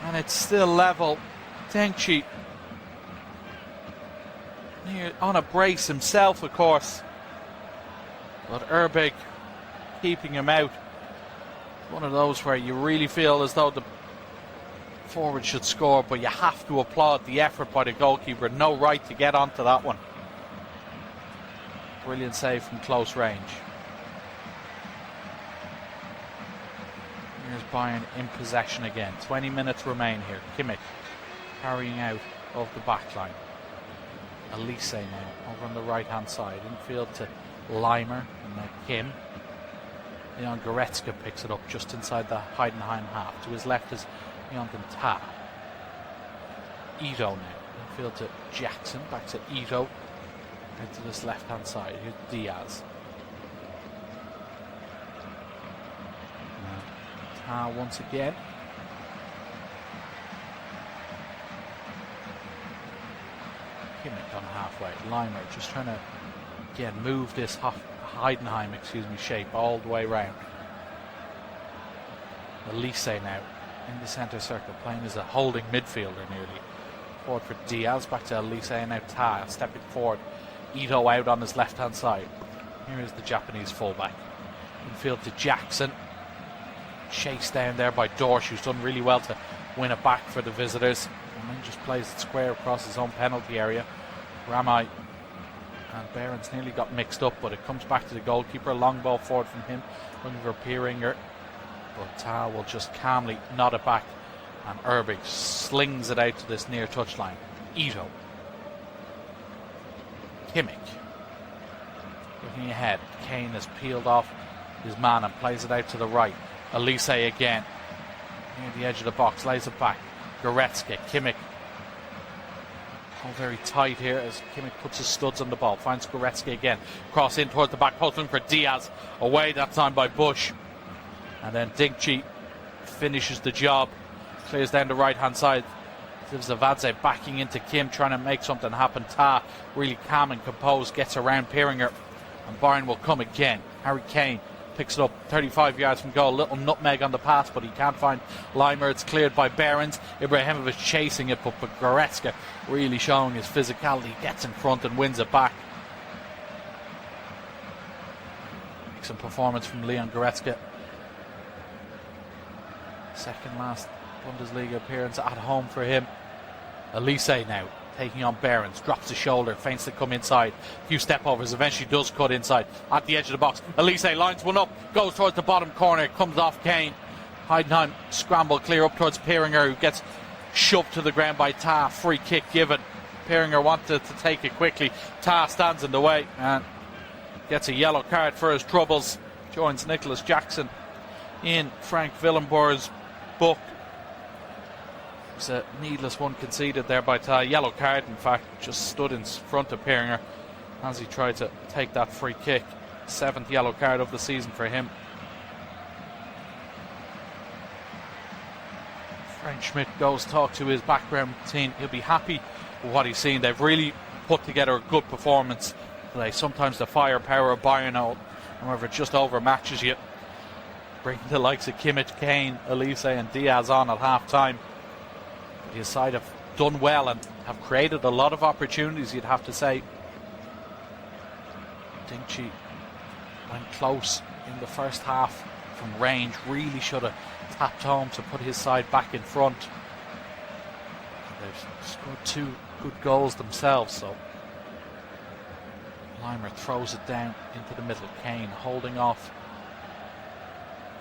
And it's still level. Dinky on a brace himself, of course. But Erbig keeping him out. One of those where you really feel as though the forward should score, but you have to applaud the effort by the goalkeeper. No right to get onto that one. Brilliant save from close range. Here's Bayern in possession again. 20 minutes remain here. Kimmich carrying out of the back line. Elise now over on the right hand side. Infield to Leimer and then Kim. Leon Goretzka picks it up just inside the Heidenheim half. To his left is Jonathan Tah. Ito now. Infield to Jackson. Back to Ito. Into this left hand side. Here's Diaz. Tah once again. Kimmich on halfway. Leimer just trying to again move this Heidenheim shape all the way round. Elise now in the centre circle, playing as a holding midfielder nearly. Forward for Diaz, back to Elise, now Tah stepping forward. Ito out on his left hand side. Here is the Japanese fullback. Infield to Jackson. Chased down there by Dorsch, who's done really well to win it back for the visitors. And then just plays it square across his own penalty area. Ramai and Behrens nearly got mixed up, but it comes back to the goalkeeper. Long ball forward from him, looking for Piringer. But Tah will just calmly nod it back, and Erbig slings it out to this near touchline. Ito. Kimmich. Looking ahead. Kane has peeled off his man and plays it out to the right. Elise again. Near the edge of the box, lays it back. Goretzka, Kimmich. All very tight here as Kimmich puts his studs on the ball. Finds Goretzka again. Cross in towards the back post, looking for Diaz. Away that time by Bush. And then Dinky finishes the job. Clears down the right hand side. Zavadze backing into Kim, trying to make something happen. Tah really calm and composed, gets around Piringer. And Bayern will come again. Harry Kane picks it up 35 yards from goal. Little nutmeg on the pass, but he can't find Leimer. It's cleared by Behrens. Ibrahimovic chasing it, but Goretzka really showing his physicality. Gets in front and wins it back. Excellent performance from Leon Goretzka. Second last Bundesliga appearance at home for him. Elise now taking on Behrens, drops his shoulder, feints to come inside. A few step overs, eventually does cut inside at the edge of the box. Elise lines one up, goes towards the bottom corner, comes off Kane. Heidenheim scramble clear up towards Piringer, who gets shoved to the ground by Tah. Free kick given. Piringer wanted to take it quickly. Tah stands in the way and gets a yellow card for his troubles. Joins Nicholas Jackson in Frank Willenborg's book. It's a needless one conceded there by Tah. Yellow card, in fact, just stood in front of Piringer as he tried to take that free kick. 7th yellow card of the season for him. Frank Schmidt goes talk to his background team. He'll be happy with what he's seen. They've really put together a good performance today. Sometimes the firepower of Bayern, however, just overmatches you. Bringing the likes of Kimmich, Kane, Elise and Diaz on at half time. His side have done well and have created a lot of opportunities, you'd have to say. Dinky went close in the first half from range. Really should have tapped home to put his side back in front. They've scored 2 good goals themselves, so Leimer throws it down into the middle. Kane holding off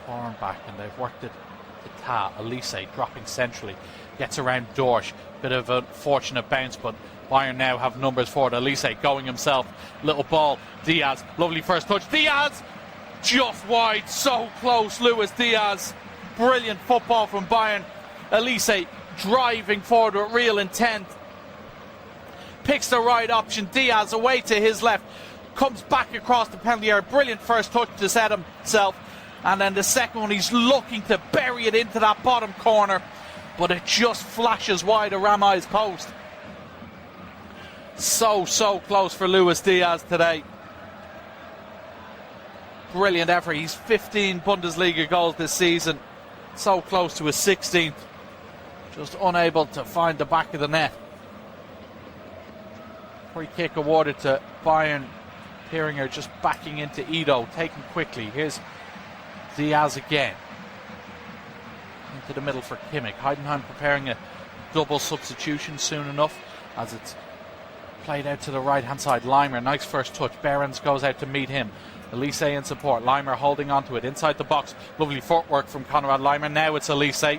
Foreign back, and they've worked it to Ta. Elise dropping centrally. Gets around Dorsch. Bit of a fortunate bounce, but Bayern now have numbers for it. Elise going himself. Little ball. Diaz. Lovely first touch. Diaz! Just wide. So close. Luis Diaz. Brilliant football from Bayern. Elise driving forward with real intent. Picks the right option. Diaz away to his left. Comes back across the penalty area. Brilliant first touch to set himself. And then the second one, he's looking to bury it into that bottom corner. But it just flashes wide of Ramai's post. So close for Luis Diaz today. Brilliant effort. He's 15 Bundesliga goals this season. So close to his 16th. Just unable to find the back of the net. Free kick awarded to Bayern. Pieringer just backing into Ido, taken quickly. Here's Diaz again. Into the middle for Kimmich. Heidenheim preparing a double substitution soon enough as it's played out to the right hand side. Leimer, nice first touch. Behrens goes out to meet him. Elise in support. Leimer holding onto it inside the box. Lovely footwork from Konrad Leimer. Now it's Elise.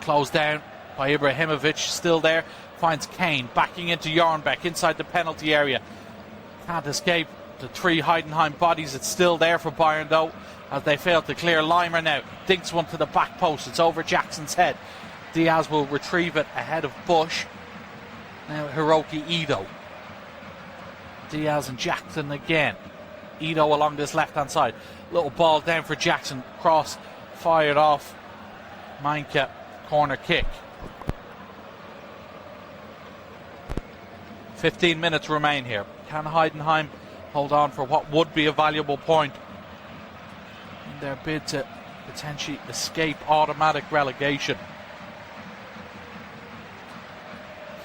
Closed down by Ibrahimovic. Still there. Finds Kane backing into Jornbeck inside the penalty area. Can't escape the three Heidenheim bodies. It's still there for Bayern though, as they fail to clear. Leimer now dinks one to the back post. It's over Jackson's head. Diaz will retrieve it ahead of Bush. Now Hiroki Ido. Diaz and Jackson again. Ido along this left hand side. Little ball down for Jackson. Cross fired off. Manka, corner kick. 15 minutes remain here. Can Heidenheim hold on for what would be a valuable point in their bid to potentially escape automatic relegation?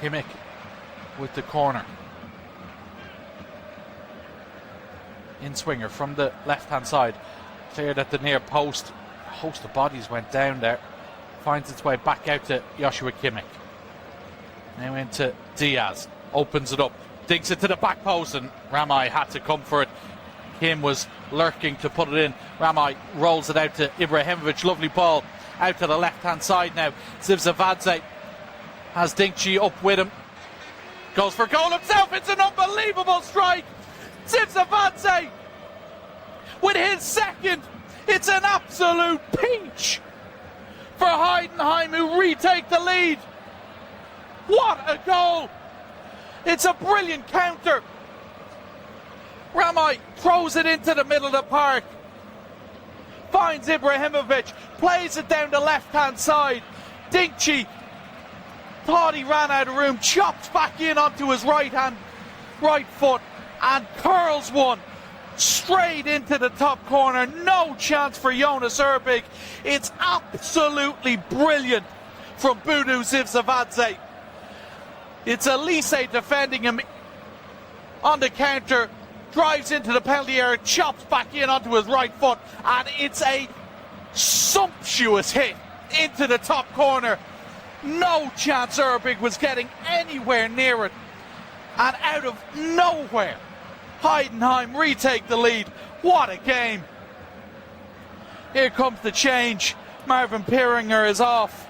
Kimmich with the corner. In swinger from the left hand side. Cleared at the near post. A host of bodies went down there. Finds its way back out to Joshua Kimmich. Now into Diaz. Opens it up, dinks it to the back post, and Ramai had to come for it. Kim was lurking to put it in. Ramai rolls it out to Ibrahimovic. Lovely ball out to the left hand side now. Zivzavadze has Dinkji up with him. Goes for goal himself. It's an unbelievable strike. Zivzavadze with his second. It's an absolute peach for Heidenheim, who retake the lead. What a goal! It's a brilliant counter. Ramai throws it into the middle of the park. Finds Ibrahimovic. Plays it down the left-hand side. Dinkji thought he ran out of room. Chops back in onto his right foot. And curls one straight into the top corner. No chance for Jonas Erbig. It's absolutely brilliant from Budu Zivzavadze. It's Elise defending him on the counter, drives into the penalty area, chops back in onto his right foot, and it's a sumptuous hit into the top corner. No chance Erbig was getting anywhere near it. And out of nowhere, Heidenheim retake the lead. What a game. Here comes the change. Marvin Pieringer is off.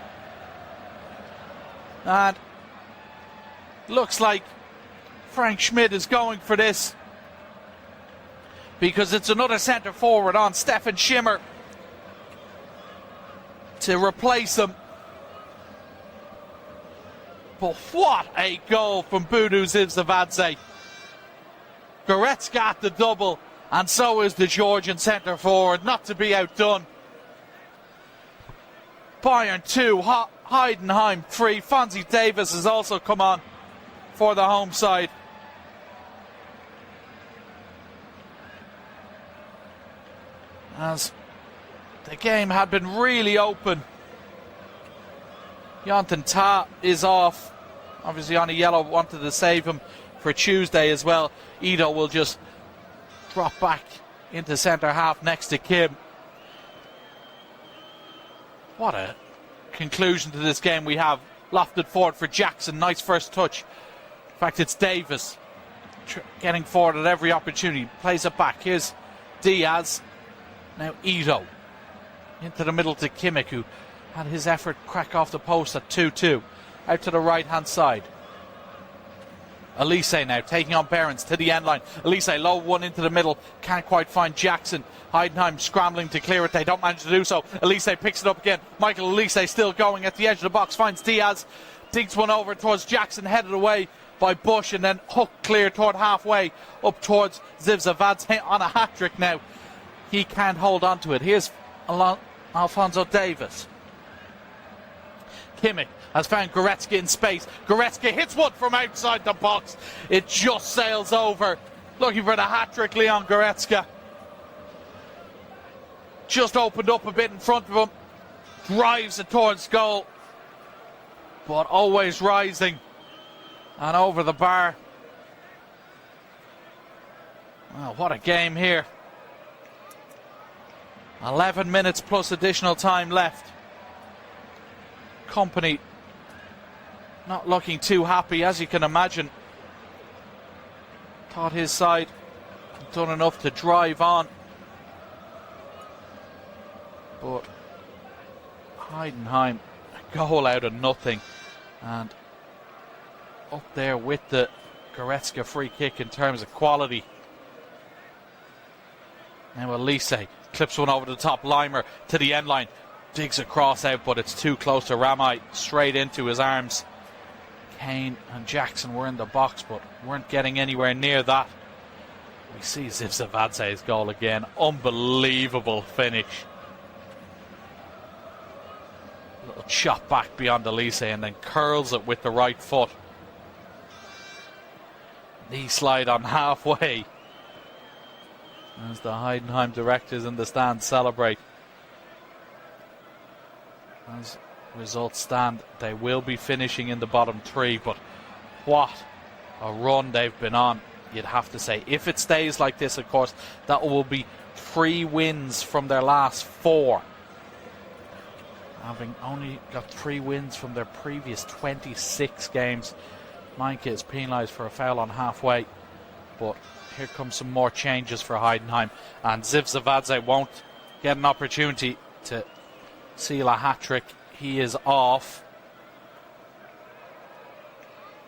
And looks like Frank Schmidt is going for this, because it's another centre forward on, Stefan Schimmer, to replace him. But what a goal from Budu Zivzavadze. Goretzka at the double, and so is the Georgian centre forward, not to be outdone. Bayern 2, Heidenheim 3. Fonzie Davis has also come on for the home side. As the game had been really open. Jonathan Ta is off, obviously on a yellow, wanted to save him for Tuesday as well. Ido will just drop back into centre half next to Kim. What a conclusion to this game we have. Lofted forward for Jackson, nice first touch. In fact, it's Davis getting forward at every opportunity. Plays it back. Here's Diaz. Now Ido Into the middle to Kimmich, who had his effort crack off the post at 2-2. Out to the right-hand side. Elise now taking on Behrens to the end line. Elise low one into the middle. Can't quite find Jackson. Heidenheim scrambling to clear it. They don't manage to do so. Elise picks it up again. Michael Elise still going at the edge of the box. Finds Diaz. Digs one over towards Jackson. Headed away by Bush. And then hook clear toward halfway. Up towards Zivzavadze on a hat-trick now. He can't hold on to it. Here's Alphonso Davies. Kimmich has found Goretzka in space. Goretzka hits one from outside the box. It just sails over. Looking for the hat-trick, Leon Goretzka. Just opened up a bit in front of him. Drives it towards goal. But always rising. And over the bar. Well, what a game here. 11 minutes plus additional time left. Company not looking too happy, as you can imagine. Thought his side had done enough to drive on. But Heidenheim, a goal out of nothing. And up there with the Goretzka free kick in terms of quality. Now Elise clips one over the top. Limer to the end line. Digs across out, but it's too close to Ramai. Straight into his arms. Kane and Jackson were in the box, but weren't getting anywhere near that. We see Zivzavadze's goal again. Unbelievable finish. Little shot back beyond Elise and then curls it with the right foot. Knee slide on halfway. As the Heidenheim directors in the stand celebrate. As results stand, they will be finishing in the bottom three, but what a run they've been on, you'd have to say. If it stays like this, of course, that will be 3 wins from their last 4. Having only got 3 wins from their previous 26 games. Meinke is penalised for a foul on halfway, but here comes some more changes for Heidenheim, and Zivzavadze won't get an opportunity to seal a hat-trick. He is off,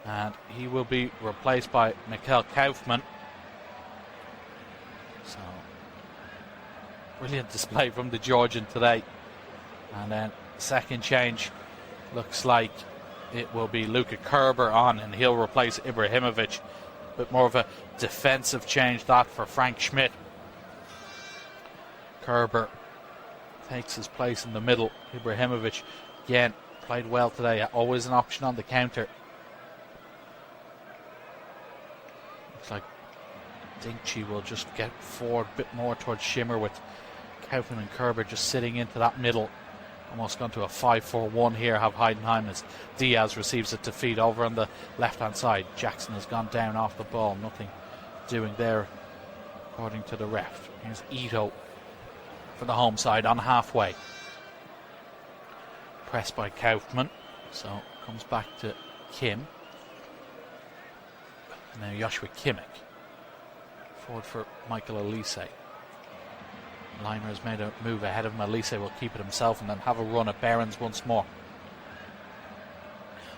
and he will be replaced by Mikkel Kaufmann. So, brilliant display from the Georgian today. And then second change, looks like it will be Luka Kerber on, and he'll replace Ibrahimovic. Bit more of a defensive change that for Frank Schmidt. Kerber takes his place in the middle. Ibrahimovic again played well today. Always an option on the counter. Looks like Dinkchi will just get forward a bit more towards Schimmer, with Kaufmann and Kerber just sitting into that middle. Almost gone to a 5-4-1 here, have Heidenheim, as Diaz receives it to feed over on the left-hand side. Jackson has gone down off the ball. Nothing doing there, according to the ref. Here's Ito for the home side on halfway. Pressed by Kaufmann. So comes back to Kim. And now Joshua Kimmich. Forward for Michael Elise. Limer has made a move ahead of him. Elise will keep it himself and then have a run at Behrens once more.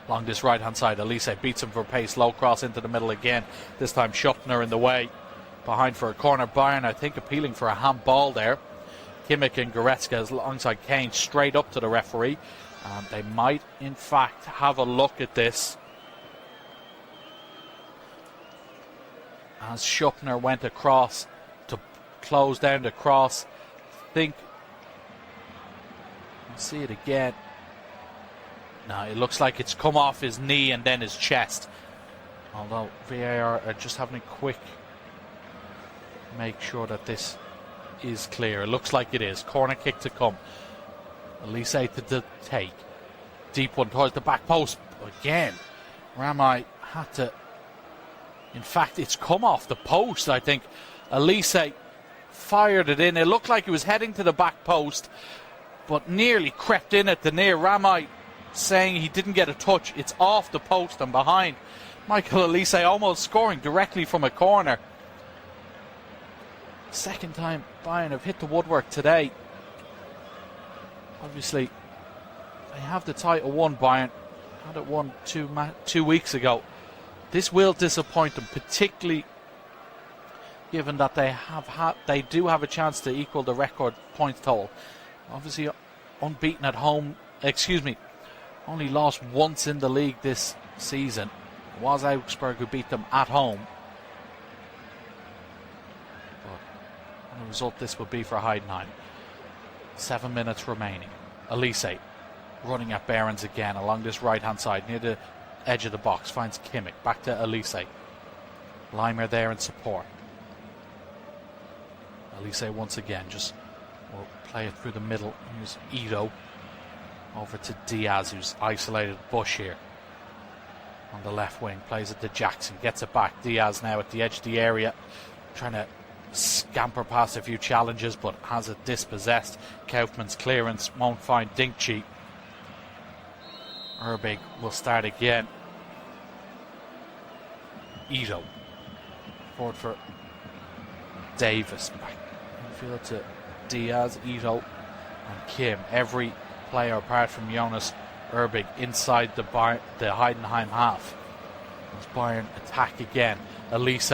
Along this right hand side, Elise beats him for pace. Low cross into the middle again. This time Schuppner in the way. Behind for a corner. Bayern, I think, appealing for a handball there. Kimmich and Goretzka alongside Kane straight up to the referee. And they might in fact have a look at this. As Schuppner went across to close down the cross. Think, let's see it again. No, it looks like it's come off his knee and then his chest. Although VAR are just having a quick make sure that this is clear. It looks like it is. Corner kick to come. Elise to take. Deep one towards the back post. Again, Ramai had to... In fact, it's come off the post, I think. Elise fired it in. It looked like he was heading to the back post, but nearly crept in at the near. Ramai saying he didn't get a touch. It's off the post and behind. Michael Elise almost scoring directly from a corner. Second time Bayern have hit the woodwork today. obviously, they have the title won. Bayern had it won 2 weeks ago. This will disappoint them, particularly given that they do have a chance to equal the record points total. Obviously, unbeaten at home. Only lost once in the league this season. It was Augsburg who beat them at home. But what a result this would be for Heidenheim. 7 minutes remaining. Elise running at Behrens again along this right hand side near the edge of the box. Finds Kimmich. Back to Elise. Leimer there in support. Elise once again just will play it through the middle. Here's Ito over to Diaz, who's isolated Bush here on the left wing. Plays it to Jackson, gets it back. Diaz now at the edge of the area, trying to scamper past a few challenges, but has it dispossessed. Kaufmann's clearance won't find Dinkchi. Herbig will start again. Ito forward for Davis. Back infield to Diaz, Ito and Kim. Every player apart from Jonas Herbig inside the Heidenheim half. As Bayern attack again. Elise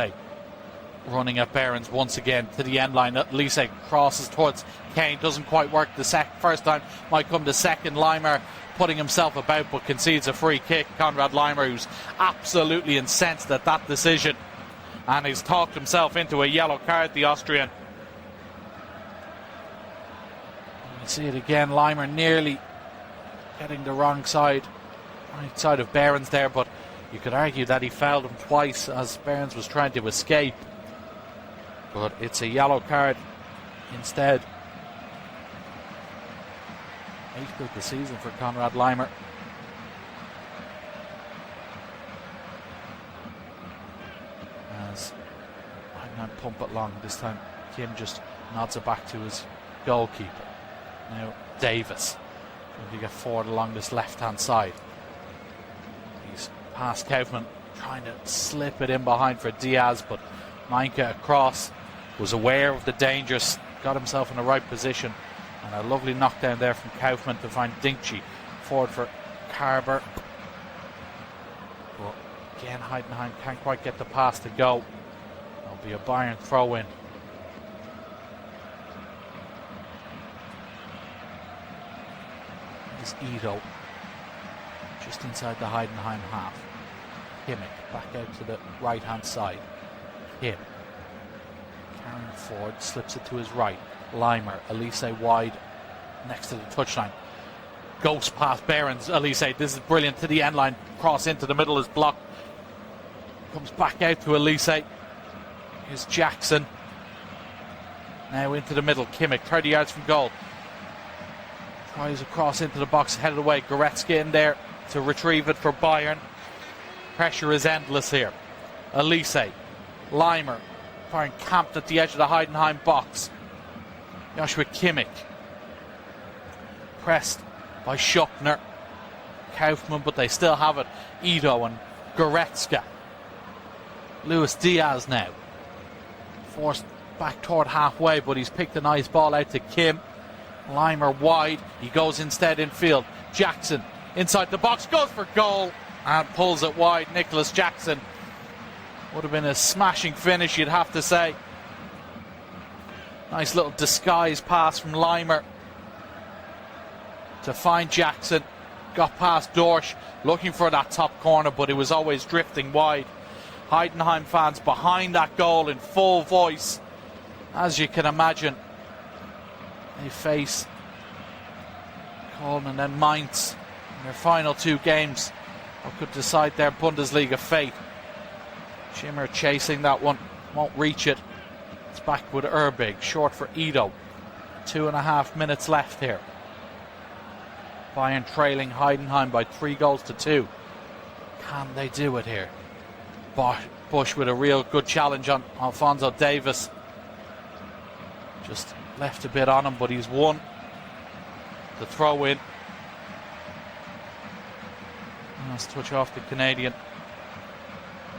running at Behrens once again to the end line. Elise crosses towards Kane. Doesn't quite work the first time. Might come the second. Leimer putting himself about but concedes a free kick. Konrad Leimer, who's absolutely incensed at that decision, and he's talked himself into a yellow card, the Austrian. You see it again. Leimer nearly getting the right side of Behrens there, but you could argue that he fouled him twice as Behrens was trying to escape. But it's a yellow card instead. 8th of the season for Konrad Leimer. As Heidenheim pump it long, this time Kim just nods it back to his goalkeeper. Now Davis trying to get forward along this left hand side. He's past Kaufmann, trying to slip it in behind for Diaz, but Meinke across, was aware of the dangers, got himself in the right position, and a lovely knockdown there from Kaufmann to find Dinkchi. Forward for Carber. But again, Heidenheim can't quite get the pass to go. There'll be a Bayern throw in. There's Ito just inside the Heidenheim half. Kimmich back out to the right hand side. Kim carrying forward, slips it to his right. Leimer, Elise wide next to the touchline. Ghost past Behrens. Elise, this is brilliant, to the end line. Cross into the middle is blocked. Comes back out to Elise. Here's Jackson. Now into the middle. Kimmich, 30 yards from goal. Tries across into the box, headed away. Goretzka in there to retrieve it for Bayern. Pressure is endless here. Elise, Leimer, firing camped at the edge of the Heidenheim box. Joshua Kimmich, pressed by Schuppner. Kaufmann, but they still have it. Ito and Goretzka. Luis Diaz now forced back toward halfway, but he's picked a nice ball out to Kim. Leimer wide, he goes instead infield. Jackson inside the box, goes for goal and pulls it wide. Nicholas Jackson. Would have been a smashing finish, you'd have to say. Nice little disguise pass from Leimer to find Jackson. Got past Dorsch, looking for that top corner, but it was always drifting wide. Heidenheim fans behind that goal in full voice. As you can imagine, they face Köln and then Mainz in their final two games, what could decide their Bundesliga fate. Schimmer chasing that one, won't reach it. It's back with Herbig, short for Ito. 2.5 minutes left here. Bayern trailing Heidenheim by 3-2. Can they do it here? Bush with a real good challenge on Alphonso Davis. Just left a bit on him, but he's won the throw in. Let's touch off the Canadian.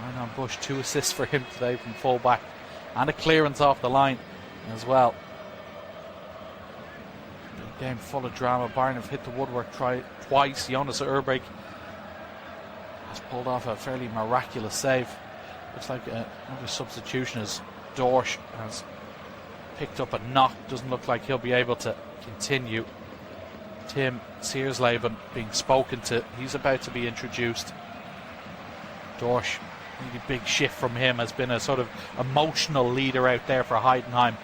Ryan Bush, 2 assists for him today from full-back, and a clearance off the line as well. Game full of drama. Bayern have hit the woodwork twice. Jonas Urbeck has pulled off a fairly miraculous save. Looks like another substitution as Dorsch has picked up a knock. Doesn't look like he'll be able to continue. Tim Searsleben being spoken to. He's about to be introduced. Dorsch, really big shift from him, has been a sort of emotional leader out there for Heidenheim,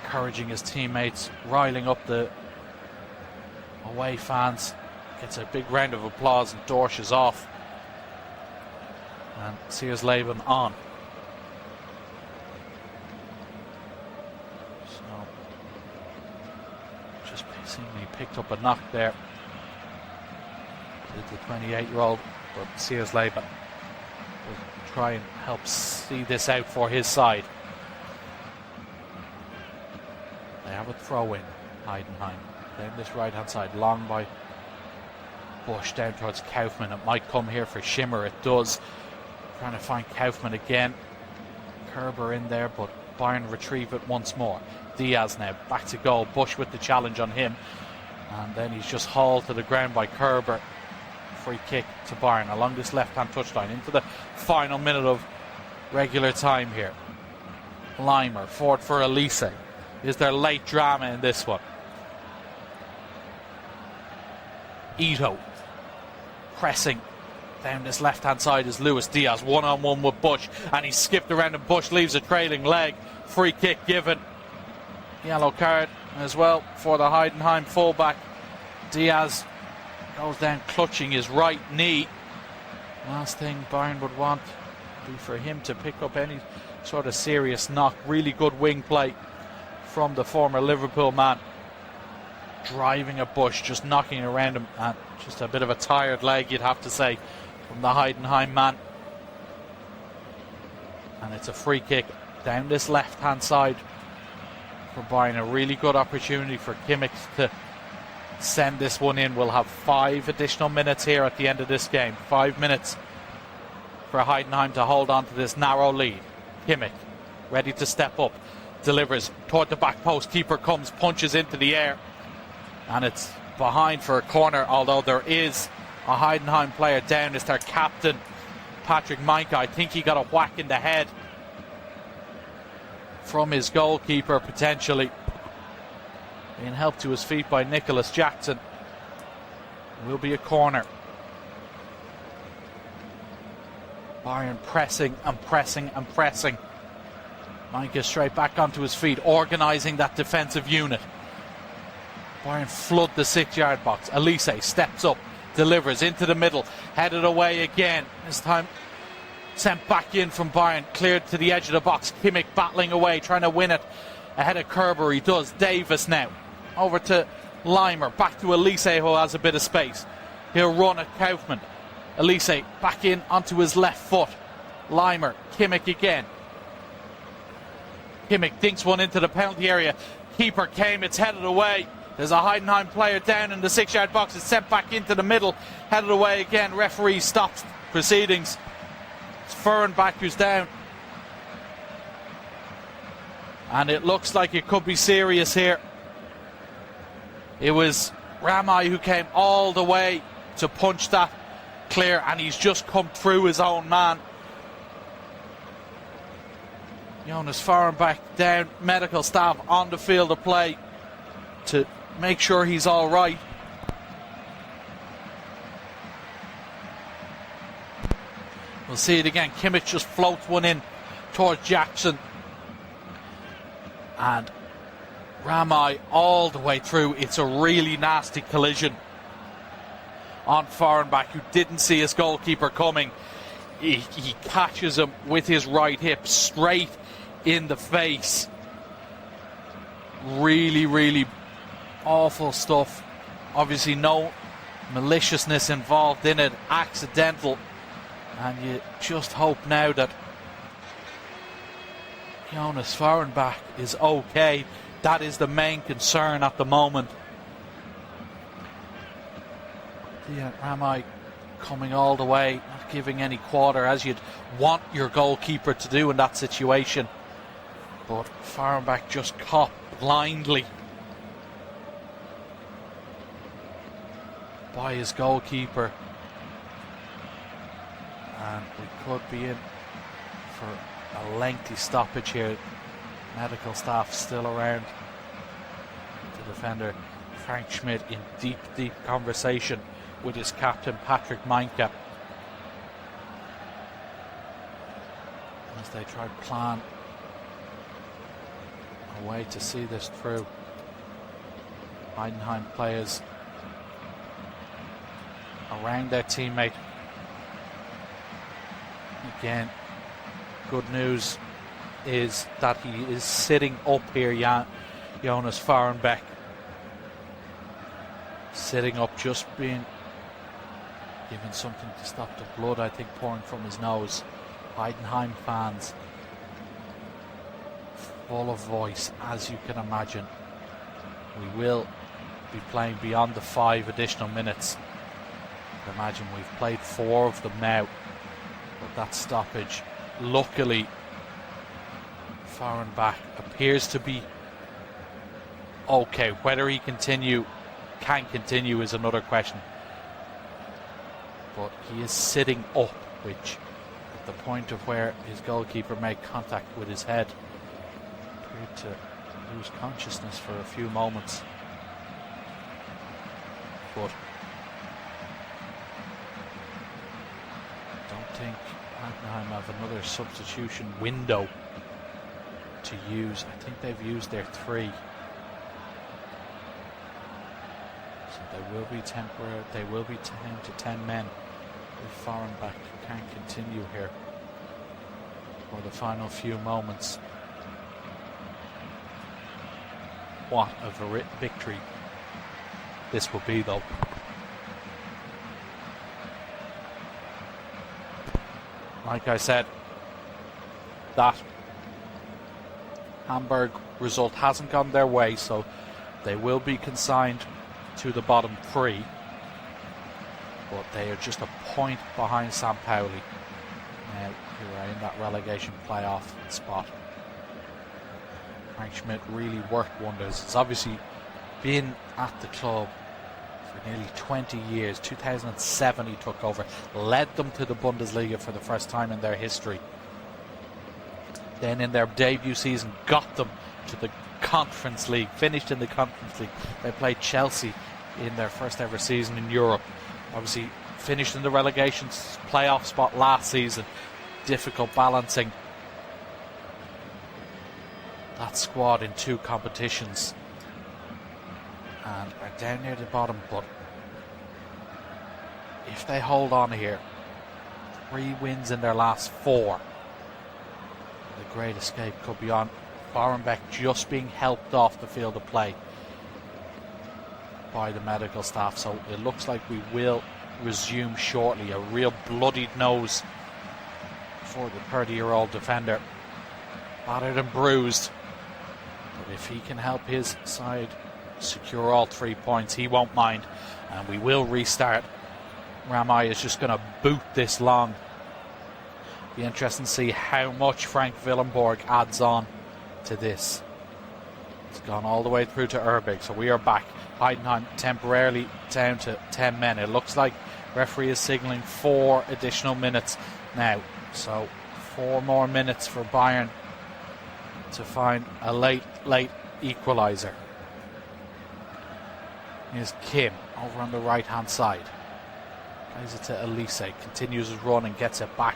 encouraging his teammates, riling up the away fans. Gets a big round of applause and Dorsch is off. And Searsleben on. So, just seemingly picked up a knock there. Did the 28-year-old, but Searsleben will try and help see this out for his side. They have a throw in, Heidenheim. Down this right-hand side, long by Bush down towards Kaufmann. It might come here for Schimmer. It does. Trying to find Kaufmann again. Kerber in there, but Bayern retrieve it once more. Diaz now back to goal. Bush with the challenge on him. And then he's just hauled to the ground by Kerber. Free kick to Bayern along this left-hand touchline into the final minute of regular time here. Limer forward for Elise. Is there late drama in this one? Ito pressing down this left-hand side is Luis Diaz, one-on-one with Bush, and he skipped around and Bush leaves a trailing leg. Free kick given. Yellow card as well for the Heidenheim fullback. Diaz goes down clutching his right knee. Last thing Bayern would want would be for him to pick up any sort of serious knock. Really good wing play from the former Liverpool man. Driving a Bush, just knocking around him, and just a bit of a tired leg, you'd have to say, from the Heidenheim man. And it's a free kick down this left-hand side for Bayern. A really good opportunity for Kimmich to send this one in. We'll have 5 additional minutes here at the end of this game. 5 minutes for Heidenheim to hold on to this narrow lead. Kimmich ready to step up, delivers toward the back post. Keeper comes, punches into the air, and it's behind for a corner, although there is a Heidenheim player down. It's their captain, Patrick Meinke. I think he got a whack in the head from his goalkeeper, potentially. Being helped to his feet by Nicholas Jackson. It will be a corner. Bayern pressing and pressing and pressing. Meinke straight back onto his feet, organising that defensive unit. Bayern flood the 6-yard box. Elise steps up, delivers into the middle, headed away again. This time sent back in from Bayern, cleared to the edge of the box. Kimmich battling away, trying to win it ahead of Kerber. He does. Davis now over to Limer, back to Elise, who has a bit of space. He'll run at Kaufmann. Elise back in onto his left foot. Limer, Kimmich again. Kimmich dinks one into the penalty area. Keeper came, it's headed away. There's a Heidenheim player down in the 6-yard box. It's sent back into the middle, headed away again. Referee stops proceedings. It's Fehrenbach who's down. And it looks like it could be serious here. It was Ramai who came all the way to punch that clear, and he's just come through his own man. Jonas Fehrenbach down, medical staff on the field of play to make sure he's all right. We'll see it again. Kimmich just floats one in towards Jackson. And Ramai all the way through. It's a really nasty collision on Fehrenbach, who didn't see his goalkeeper coming. He catches him with his right hip straight in the face. Really, really awful stuff. Obviously no maliciousness involved in it, accidental, and you just hope now that Jonas Fehrenbach is okay. That is the main concern at the moment. Ramai coming all the way, not giving any quarter, as you'd want your goalkeeper to do in that situation. But Fehrenbach just caught blindly by his goalkeeper. And we could be in for a lengthy stoppage here. Medical staff still around. The defender Frank Schmidt in deep conversation with his captain Patrick Meinke as they try to plan a way to see this through. Heidenheim players around their teammate. Again, good news is that he is sitting up here, Jonas Fahrenbeck. Sitting up, just being given something to stop the blood, I think, pouring from his nose. Heidenheim fans full of voice, as you can imagine. We will be playing beyond the 5 additional minutes. Imagine we've played 4 of them now. But that stoppage, luckily, Fahrenbach appears to be okay. Whether he can continue is another question. But he is sitting up, which at the point of where his goalkeeper made contact with his head, appeared to lose consciousness for a few moments. But I don't think Heidenheim have another substitution window to use. I think they've used their 3. So they will be temporary. They will be 10 to 10 men if Fahrenbach can't continue here for the final few moments. What a victory this will be, though. Like I said, that Hamburg result hasn't gone their way, so they will be consigned to the bottom 3. But they are just a point behind St. Pauli, who are in that relegation playoff spot. Frank Schmidt really worked wonders. He's obviously been at the club for nearly 20 years. 2007 he took over, led them to the Bundesliga for the first time in their history. Then in their debut season got them to the Conference League, finished in the Conference League. They played Chelsea in their first ever season in Europe. Obviously finished in the relegation playoff spot last season. Difficult balancing that squad in 2 competitions and are down near the bottom. But if they hold on here, 3 wins in their last 4, the great escape could be on. Fahrenbach just being helped off the field of play by the medical staff, so it looks like we will resume shortly. A real bloodied nose for the 30-year-old defender, battered and bruised, but if he can help his side secure all 3 points, he won't mind, and we will restart. Ramai is just going to boot this long. Be interesting to see how much Frank Willenborg adds on to this. It's gone all the way through to Urbig, so we are back. Heidenheim temporarily down to 10 men. It looks like referee is signalling 4 additional minutes now, so 4 more minutes for Bayern to find a late equaliser. Here's Kim over on the right hand side, plays it to Elise, continues his run and gets it back.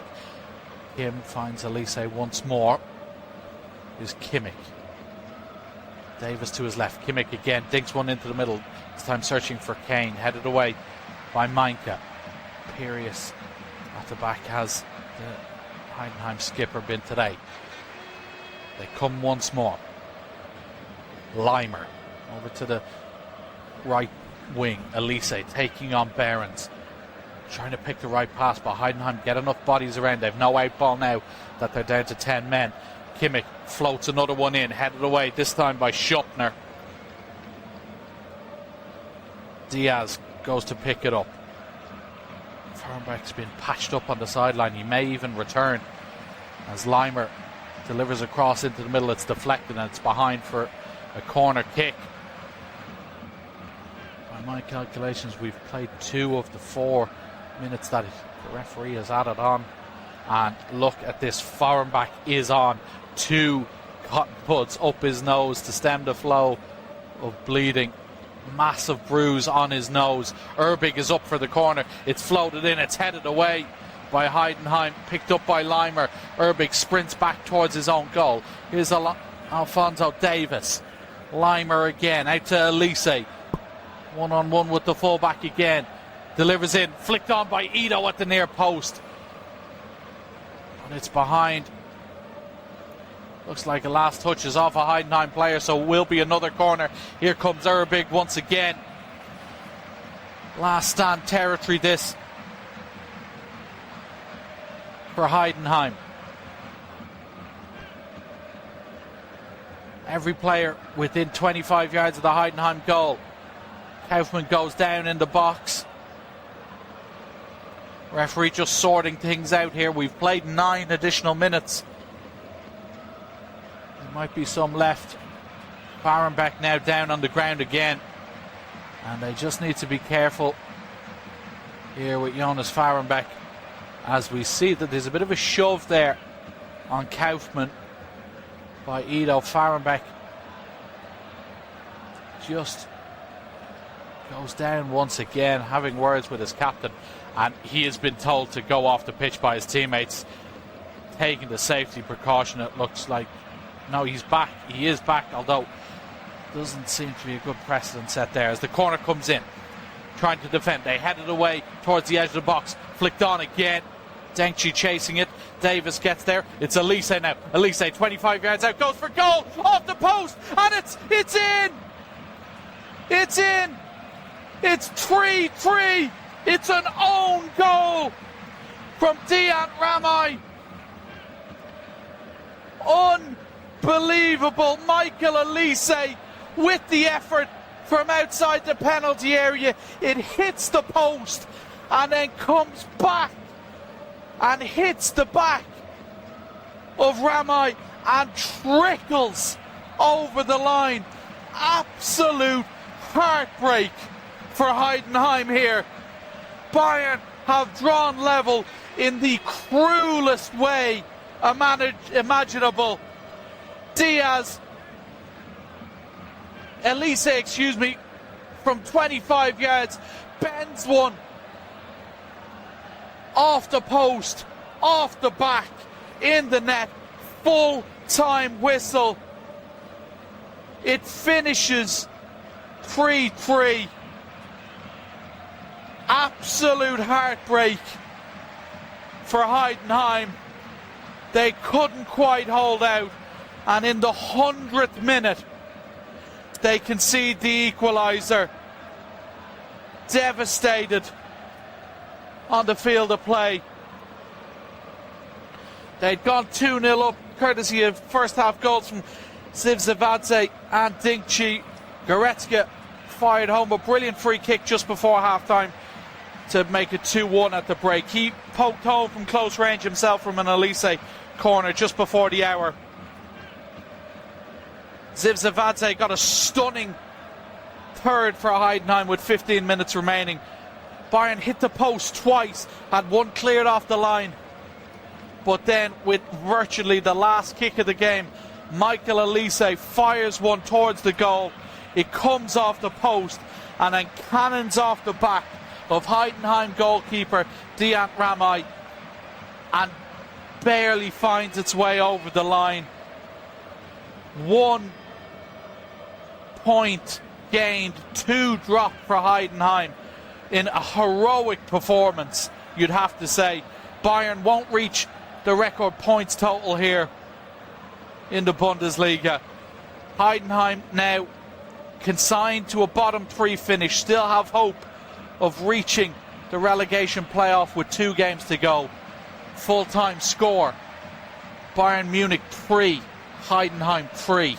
Kim finds Elise once more. Here's Kimmich. Davis to his left. Kimmich again dinks one into the middle. This time searching for Kane. Headed away by Meinke. Pirius at the back has the Heidenheim skipper been today. They come once more. Leimer over to the right wing. Elise taking on Behrens. Trying to pick the right pass, but Heidenheim get enough bodies around. They've no out ball now that they're down to 10 men. Kimmich floats another one in, headed away this time by Schuppner. Diaz goes to pick it up. Fahrenbach's been patched up on the sideline. He may even return as Leimer delivers a cross into the middle. It's deflected and it's behind for a corner kick by In my calculations, we've played 2 of the 4 minutes that the referee has added on. And look at this, Fahrenbach is on 2 cotton buds up his nose to stem the flow of bleeding. Massive bruise on his nose. Erbig is up for the corner. It's floated in, it's headed away by Heidenheim, picked up by Leimer. Erbig sprints back towards his own goal. Here's Alfonso Davis. Leimer again, out to Elise. One-on-one with the fullback again. Delivers in, flicked on by Ito at the near post. But it's behind. Looks like a last touch is off a Heidenheim player, so it will be another corner. Here comes Erbig once again. Last stand territory this for Heidenheim. Every player within 25 yards of the Heidenheim goal. Kaufmann goes down in the box. Referee just sorting things out here. We've played 9 additional minutes. There might be some left. Fahrenbach now down on the ground again. And they just need to be careful here with Jonas Fahrenbach, as we see that there's a bit of a shove there on Kaufmann by Ito. Fahrenbach just goes down once again, having words with his captain, and he has been told to go off the pitch by his teammates, taking the safety precaution. It looks like, no, he's back. He is back, although doesn't seem to be a good precedent set there as the corner comes in, trying to defend. They headed away towards the edge of the box, flicked on again. Denkchi chasing it. Davis gets there. It's Elise now. Elise 25 yards out, goes for goal, off the post, and it's in. It's in. It's 3-3. It's an own goal from Dian Ramai. Unbelievable. Michael Elise with the effort from outside the penalty area. It hits the post and then comes back and hits the back of Ramai and trickles over the line. Absolute heartbreak for Heidenheim here. Bayern have drawn level in the cruelest way imaginable. Elise, from 25 yards, bends one off the post, off the back, in the net, full-time whistle. It finishes 3-3. Absolute heartbreak for Heidenheim. They couldn't quite hold out, and in the 100th minute they concede the equaliser. Devastated on the field of play. They'd gone 2-0 up, courtesy of first half goals from Zivzavadze and Denkchi. Goretzka fired home a brilliant free kick just before half time to make it 2-1 at the break. He poked home from close range himself from an Elise corner just before the hour. Zivzavadze got a stunning third for Heidenheim with 15 minutes remaining. Bayern hit the post twice, had one cleared off the line, but then with virtually the last kick of the game, Michael Elise fires one towards the goal. It comes off the post and then cannons off the back of Heidenheim goalkeeper Dian Ramai and barely finds its way over the line. 1 point gained, 2 dropped for Heidenheim in a heroic performance, you'd have to say. Bayern won't reach the record points total here in the Bundesliga. Heidenheim now consigned to a bottom 3 finish, still have hope of reaching the relegation playoff with 2 games to go. Full-time score: Bayern Munich 3, Heidenheim 3.